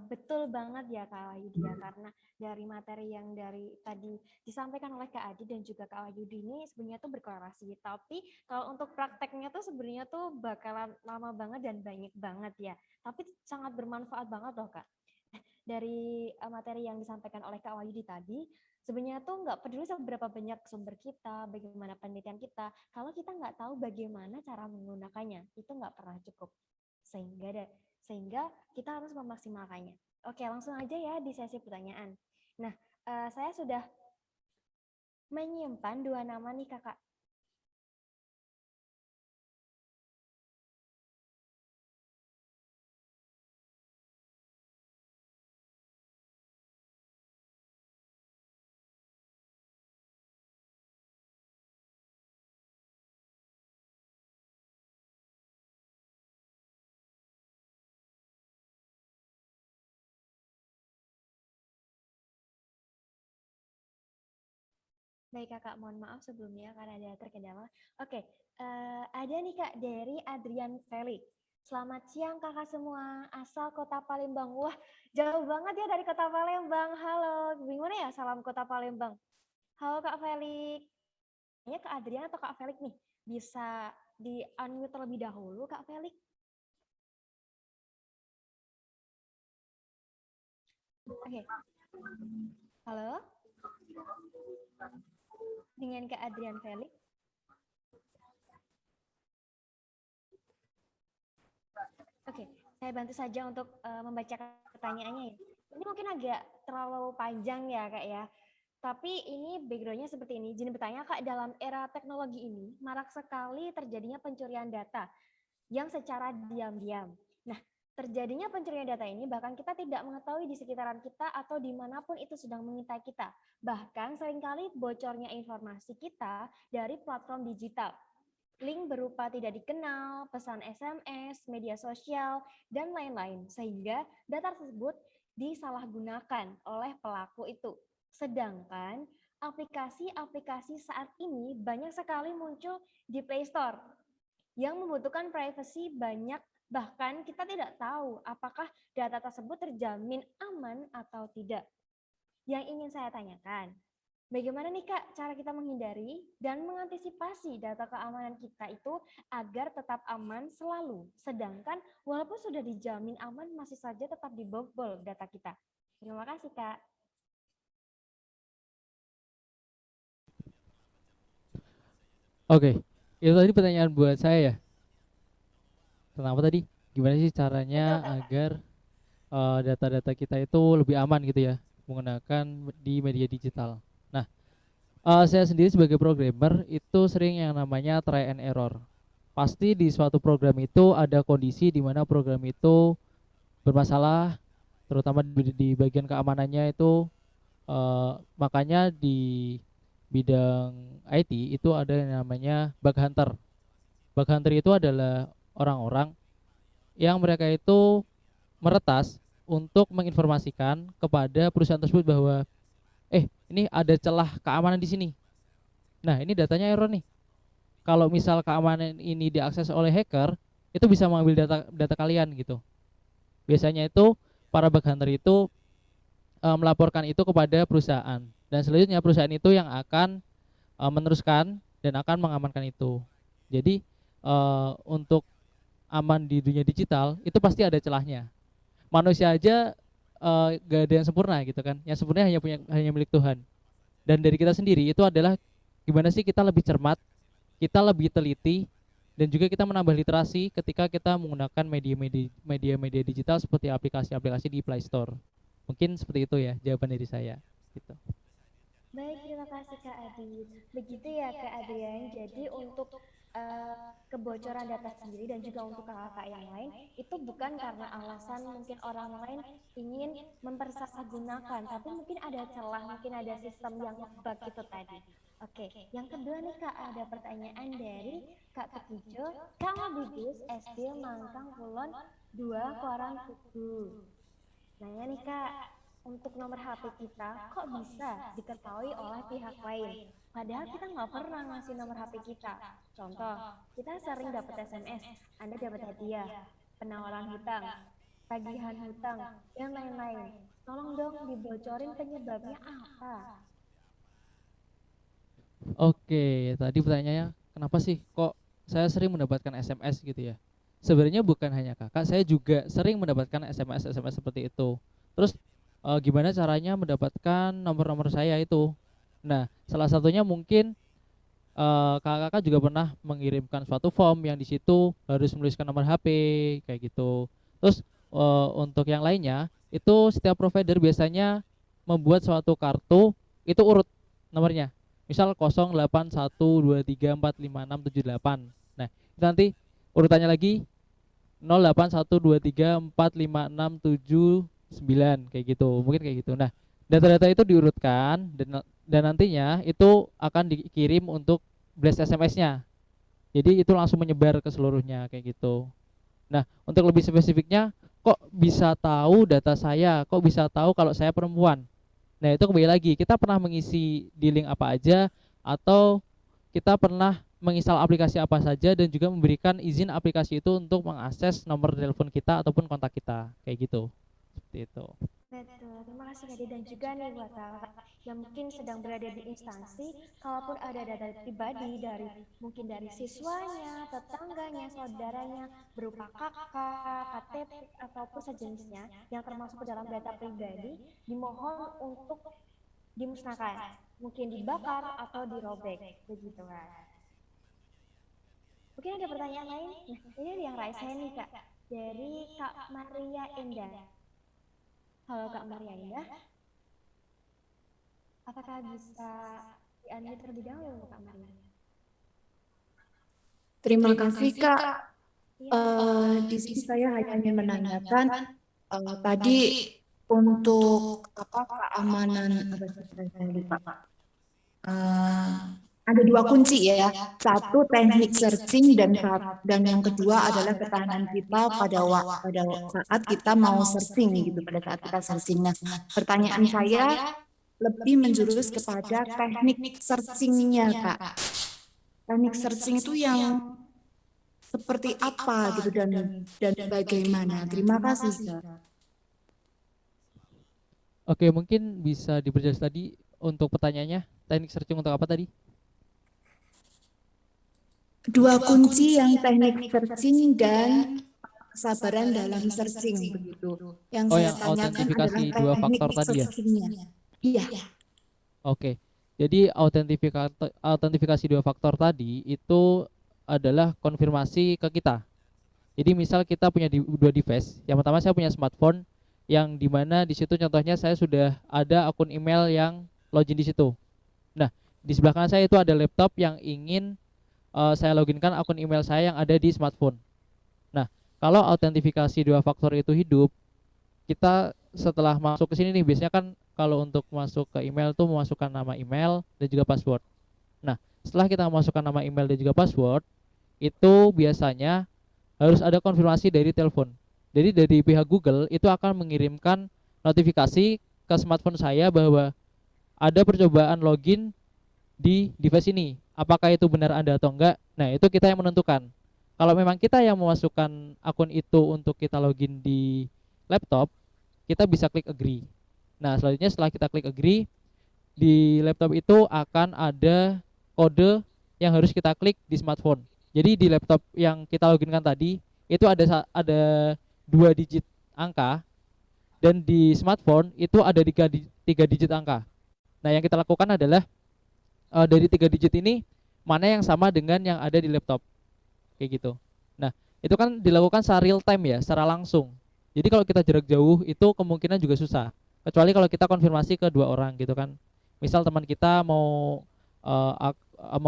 betul banget ya Kak Wahyudi ya, karena dari materi yang dari tadi disampaikan oleh Kak Adi dan juga Kak Wahyudi ini sebenarnya tuh berkorelasi. Tapi kalau untuk prakteknya tuh sebenarnya tuh bakalan lama banget dan banyak banget ya. Tapi sangat bermanfaat banget loh Kak. dari materi yang disampaikan oleh Kak Wahyudi tadi, sebenarnya tuh nggak peduli seberapa banyak sumber kita, bagaimana penelitian kita, kalau kita nggak tahu bagaimana cara menggunakannya, itu nggak pernah cukup. Sehingga kita harus memaksimalkannya. Oke, langsung aja ya di sesi pertanyaan. Nah, saya sudah menyimpan 2 nama nih Kakak. Baik Kakak, mohon maaf sebelumnya karena ada terkendala. Oke, ada nih Kak dari Adrian Felix. Selamat siang Kakak semua, asal Kota Palembang. Wah, jauh banget ya dari Kota Palembang. Halo, gimana ya salam Kota Palembang? Halo Kak Felix. Ini Kak Adrian atau Kak Felix nih? Bisa di-unmute terlebih dahulu Kak Felix? Oke. Halo? Dengan Kak Adrian Felix. Oke, saya bantu saja untuk membacakan pertanyaannya ya. Ini mungkin agak terlalu panjang ya Kak ya. Tapi ini background-nya seperti ini. Izin bertanya Kak, dalam era teknologi ini marak sekali terjadinya pencurian data yang secara diam-diam. Nah, terjadinya pencurian data ini bahkan kita tidak mengetahui di sekitaran kita atau dimanapun itu sedang mengintai kita. Bahkan seringkali bocornya informasi kita dari platform digital. Link berupa tidak dikenal, pesan SMS, media sosial, dan lain-lain. Sehingga data tersebut disalahgunakan oleh pelaku itu. Sedangkan aplikasi-aplikasi saat ini banyak sekali muncul di Play Store yang membutuhkan privasi banyak, bahkan kita tidak tahu apakah data tersebut terjamin aman atau tidak. Yang ingin saya tanyakan, bagaimana nih Kak cara kita menghindari dan mengantisipasi data keamanan kita itu agar tetap aman selalu, sedangkan walaupun sudah dijamin aman masih saja tetap dibobol data kita. Terima kasih Kak. Oke, itu tadi pertanyaan buat saya ya. Kenapa tadi? Gimana sih caranya agar data-data kita itu lebih aman gitu ya menggunakan di media digital. Nah, saya sendiri sebagai programmer itu sering yang namanya try and error. Pasti di suatu program itu ada kondisi di mana program itu bermasalah, terutama di bagian keamanannya itu. Makanya di bidang IT itu ada yang namanya bug hunter. Bug hunter itu adalah orang-orang yang mereka itu meretas untuk menginformasikan kepada perusahaan tersebut bahwa ini ada celah keamanan di sini. Nah, ini datanya error nih. Kalau misal keamanan ini diakses oleh hacker, itu bisa mengambil data kalian gitu. Biasanya itu para bug hunter itu melaporkan itu kepada perusahaan, dan selanjutnya perusahaan itu yang akan meneruskan dan akan mengamankan itu. Jadi untuk aman di dunia digital itu pasti ada celahnya. Manusia aja gak ada yang sempurna gitu kan. Yang sempurna hanya milik Tuhan. Dan dari kita sendiri itu adalah gimana sih kita lebih cermat, kita lebih teliti, dan juga kita menambah literasi ketika kita menggunakan media digital seperti aplikasi-aplikasi di Play Store. Mungkin seperti itu ya jawaban dari saya gitu. Baik, terima kasih Kak Adi. Begitu ya Kak Adrian. Jadi untuk kebocoran data sendiri dan juga untuk kakak yang lain itu bukan karena alasan mungkin orang lain ingin mempersalahgunakan, tapi mungkin ada celah, mungkin ada sistem yang bug itu tadi. Oke, yang kedua nih Kak, ada pertanyaan dari Kak Ketujo, Kak Mabigus, SD Mangkang Kulon 2 Koran Tugu. Nanya nih Kak, untuk nomor HP kita kok bisa diketahui oleh pihak lain? Padahal kita nggak pernah ngasih nomor HP kita. Contoh, kita sering dapat SMS, Anda dapat hadiah, penawaran hutang, tagihan hutang, dan lain-lain. Tolong dong dibocorin penyebabnya apa? Oke, tadi pertanyaannya kenapa sih kok saya sering mendapatkan SMS gitu ya? Sebenarnya bukan hanya kakak, saya juga sering mendapatkan SMS seperti itu. Terus gimana caranya mendapatkan nomor-nomor saya itu. Nah, salah satunya mungkin kakak-kakak juga pernah mengirimkan suatu form yang di situ harus menuliskan nomor HP kayak gitu. Terus untuk yang lainnya itu setiap provider biasanya membuat suatu kartu itu urut nomornya. Misal 0812345678. Nah, itu nanti urutannya lagi 0812345679 kayak gitu. Mungkin kayak gitu. Nah, data-data itu diurutkan dan nantinya itu akan dikirim untuk blast SMS-nya. Jadi itu langsung menyebar ke seluruhnya kayak gitu. Nah, untuk lebih spesifiknya, kok bisa tahu data saya? Kok bisa tahu kalau saya perempuan? Nah, itu kembali lagi, kita pernah mengisi di link apa aja atau kita pernah menginstal aplikasi apa saja dan juga memberikan izin aplikasi itu untuk mengakses nomor telepon kita ataupun kontak kita kayak gitu. Seperti itu. Betul, terima kasih Kak Dede. Dan juga nih buat kakak yang mungkin sedang berada di instansi, kalaupun ada data pribadi dari mungkin dari siswanya, tetangganya, saudaranya, berupa kakak, KTP, ataupun sejenisnya yang termasuk ke dalam data pribadi, dimohon untuk dimusnahkan, mungkin dibakar atau dirobek, begitu kan. Mungkin ada pertanyaan lain? Nah, ini yang raisa nih Kak, dari Kak Maria Indah. Halo Kak Maria Indah, apakah bisa di-unmute terlebih dahulu Kak Maria? Terima kasih Kak. Iya, Di sini saya hanya ingin menanyakan tadi untuk apa keamanan apa sih, saya lupa. Eh, ada dua kunci ya. Satu teknik searching dan yang kedua adalah ketahanan kita pada saat kita mau searching gitu pada saat kita searching. Nah, pertanyaan saya lebih menjurus kepada teknik searchingnya Kak. Teknik searching itu yang seperti apa gitu dan bagaimana. Terima kasih Kak. Oke, mungkin bisa diperjelas tadi untuk pertanyaannya, teknik searching untuk apa tadi? Dua kunci yang teknik searching dan kesabaran dalam searching begitu. Yang Oh, saya yang tanyakan adalah autentifikasi dua teknik faktor tadi ya? searchingnya. Iya. Oke. Jadi autentifikasi dua faktor tadi itu adalah konfirmasi ke kita. Jadi misal kita punya dua device. Yang pertama saya punya smartphone yang dimana di situ contohnya saya sudah ada akun email yang login di situ. Nah, di sebelah kanan saya itu ada laptop yang ingin saya loginkan akun email saya yang ada di smartphone. Nah, kalau autentifikasi dua faktor itu hidup, kita setelah masuk ke sini nih biasanya kan kalau untuk masuk ke email tuh memasukkan nama email dan juga password. Nah, setelah kita memasukkan nama email dan juga password, itu biasanya harus ada konfirmasi dari telepon. Jadi dari pihak Google itu akan mengirimkan notifikasi ke smartphone saya bahwa ada percobaan login di device ini. Apakah itu benar Anda atau enggak? Nah, itu kita yang menentukan. Kalau memang kita yang memasukkan akun itu untuk kita login di laptop, kita bisa klik agree. Nah, selanjutnya setelah kita klik agree, di laptop itu akan ada kode yang harus kita klik di smartphone. Jadi di laptop yang kita loginkan tadi itu ada 2 digit angka dan di smartphone itu ada 3 digit angka. Nah, yang kita lakukan adalah dari 3 digit ini mana yang sama dengan yang ada di laptop kayak gitu. Nah, itu kan dilakukan secara real time ya, secara langsung. Jadi kalau kita jarak jauh itu kemungkinan juga susah. Kecuali kalau kita konfirmasi ke dua orang gitu kan. Misal teman kita mau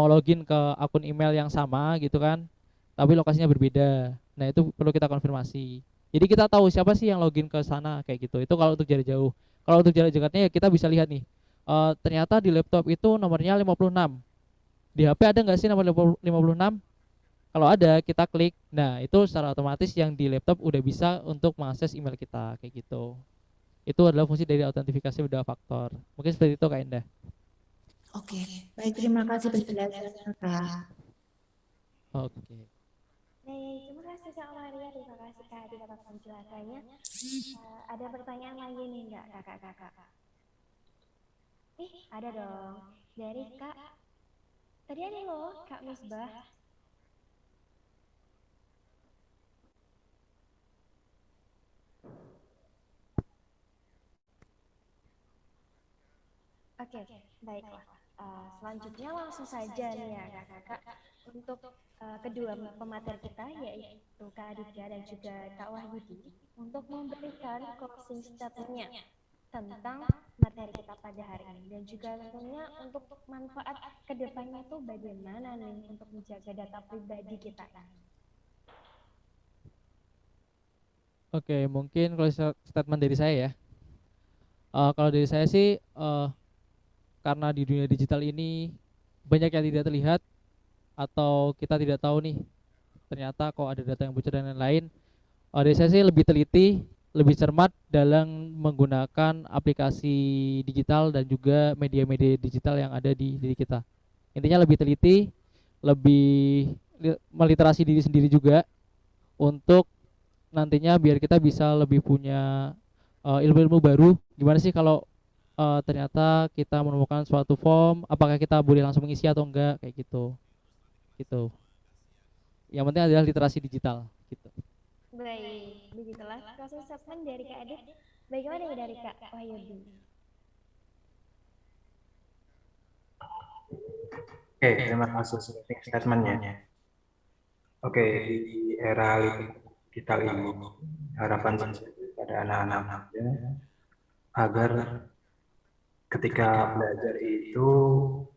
login ke akun email yang sama gitu kan, tapi lokasinya berbeda. Nah, itu perlu kita konfirmasi. Jadi kita tahu siapa sih yang login ke sana kayak gitu. Itu kalau untuk jarak jauh. Kalau untuk jarak dekatnya ya kita bisa lihat nih. Ternyata di laptop itu nomornya 56. Di HP ada nggak sih nomor 56? Kalau ada, kita klik. Nah, itu secara otomatis yang di laptop udah bisa untuk mengakses email kita kayak gitu. Itu adalah fungsi dari autentifikasi berdua faktor. Mungkin seperti itu Kak Indah. Oke, baik terima kasih penjelasannya Kak. Oke. Baik, terima kasih Kak Maria, terima kasih Kak Adi atas penjelasannya. Ada pertanyaan lagi nih enggak kakak-kakak? Ada dong. Dari Kak, tadi ada loh Kak Misbah. Oke, baiklah. Selanjutnya langsung saja nih ya kakak-kakak untuk kedua pemateri kita yaitu Kak Aditya dan juga Kak Wahyudi untuk memberikan closing statement-nya tentang materi kita pada hari ini dan juga tentunya untuk manfaat kedepannya tuh bagaimana nih untuk menjaga data pribadi kita ini. Oke, mungkin kalau statement dari saya ya. Kalau dari saya sih, karena di dunia digital ini banyak yang tidak terlihat atau kita tidak tahu nih, ternyata kok ada data yang bocor dan lain-lain. Dari saya sih lebih teliti, lebih cermat dalam menggunakan aplikasi digital dan juga media-media digital yang ada di diri kita. Intinya lebih teliti, lebih meliterasi diri sendiri juga untuk nantinya biar kita bisa lebih punya ilmu-ilmu baru. Gimana sih kalau ternyata kita menemukan suatu form, apakah kita boleh langsung mengisi atau enggak, kayak gitu. Gitu. Yang penting adalah literasi digital gitu. Baik, begitulah closing statement dari Kak Adit. Bagaimana nih dari Kak Wahyudi? Oke, terima kasih statementnya. Oke, di era digital ini, harapan saya pada anak-anak muda agar ketika belajar itu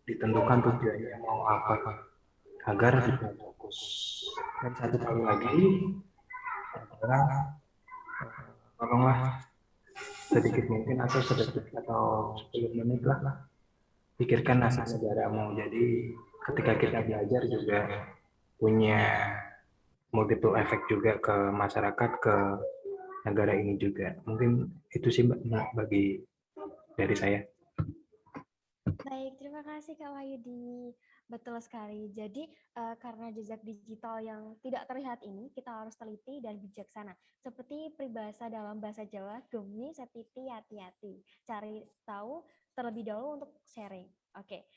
ditentukan tujuannya mau apa, agar bisa fokus. Dan satu kali lagi adalah tolonglah sedikit mungkin atau sedikit atau 10 menit lah pikirkan nasib negaramu. Jadi ketika kita belajar juga punya multiple efek juga ke masyarakat, ke negara ini juga. Mungkin itu sih Mbak bagi dari saya. Baik, terima kasih Kak Wahyudi. Betul sekali. Jadi karena jejak digital yang tidak terlihat ini, kita harus teliti dan bijaksana. Seperti peribahasa dalam bahasa Jawa, gemi setiti hati-hati. Cari tahu terlebih dahulu untuk sharing. Oke.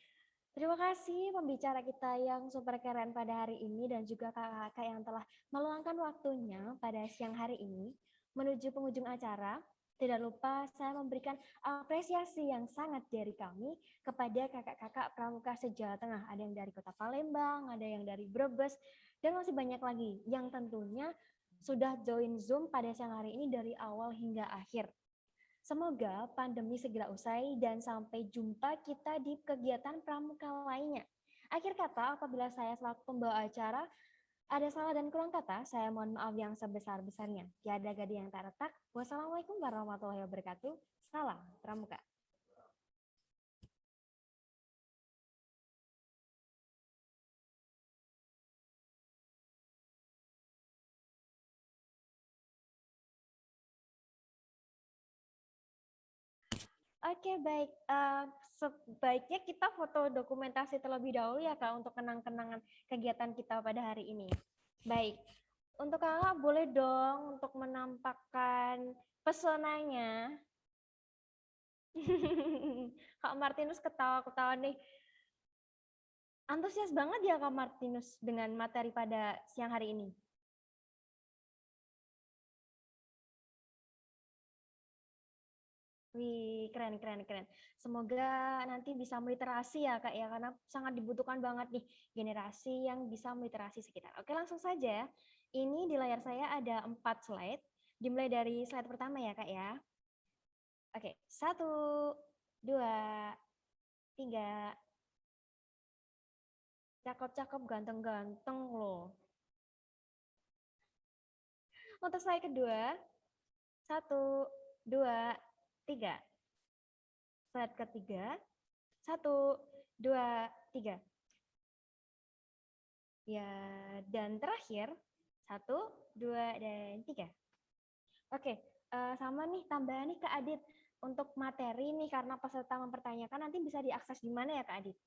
Terima kasih pembicara kita yang super keren pada hari ini dan juga kakak-kakak yang telah meluangkan waktunya pada siang hari ini. Menuju penghujung acara, tidak lupa saya memberikan apresiasi yang sangat dari kami kepada kakak-kakak pramuka se-Jawa Tengah. Ada yang dari Kota Palembang, ada yang dari Brebes, dan masih banyak lagi yang tentunya sudah join Zoom pada siang hari ini dari awal hingga akhir. Semoga pandemi segera usai dan sampai jumpa kita di kegiatan pramuka lainnya. Akhir kata, apabila saya selaku pembawa acara ada salah dan kurang kata, saya mohon maaf yang sebesar-besarnya. Tiada gada yang tak retak. Wassalamualaikum warahmatullahi wabarakatuh. Salam pramuka. Oke, baik. Sebaiknya kita foto dokumentasi terlebih dahulu ya, Kak, untuk kenang-kenangan kegiatan kita pada hari ini. Baik. Untuk Kakak, boleh dong untuk menampakkan pesonanya. Kak Martinus ketawa-ketawa nih. Antusias banget ya Kak Martinus dengan materi pada siang hari ini. Wih, keren, keren, keren. Semoga nanti bisa meliterasi ya Kak ya, karena sangat dibutuhkan banget nih generasi yang bisa meliterasi sekitar. Oke, langsung saja. Ini di layar saya ada 4 slide. Dimulai dari slide pertama ya Kak ya. Oke, 1, 2, 3. Cakep-cakep, ganteng-ganteng loh. Untuk slide kedua, 1, 2, 3. Slide ketiga, 1, 2, 3. Ya, dan terakhir, 1, 2, dan 3. Oke, sama nih tambahan nih Kak Adit. Untuk materi nih, karena peserta mempertanyakan, nanti bisa diakses di mana ya Kak Adit?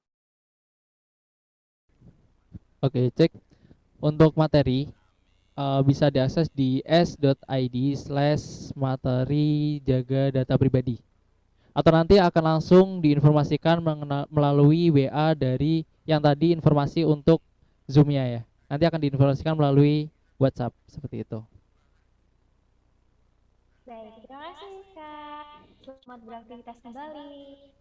Oke, cek. Untuk materi bisa diakses di s.id/materi jaga data pribadi. Atau nanti akan langsung diinformasikan melalui WA dari yang tadi informasi untuk Zoom-nya ya. Nanti akan diinformasikan melalui WhatsApp seperti itu. Baik, terima kasih Kak. Selamat beraktivitas kembali.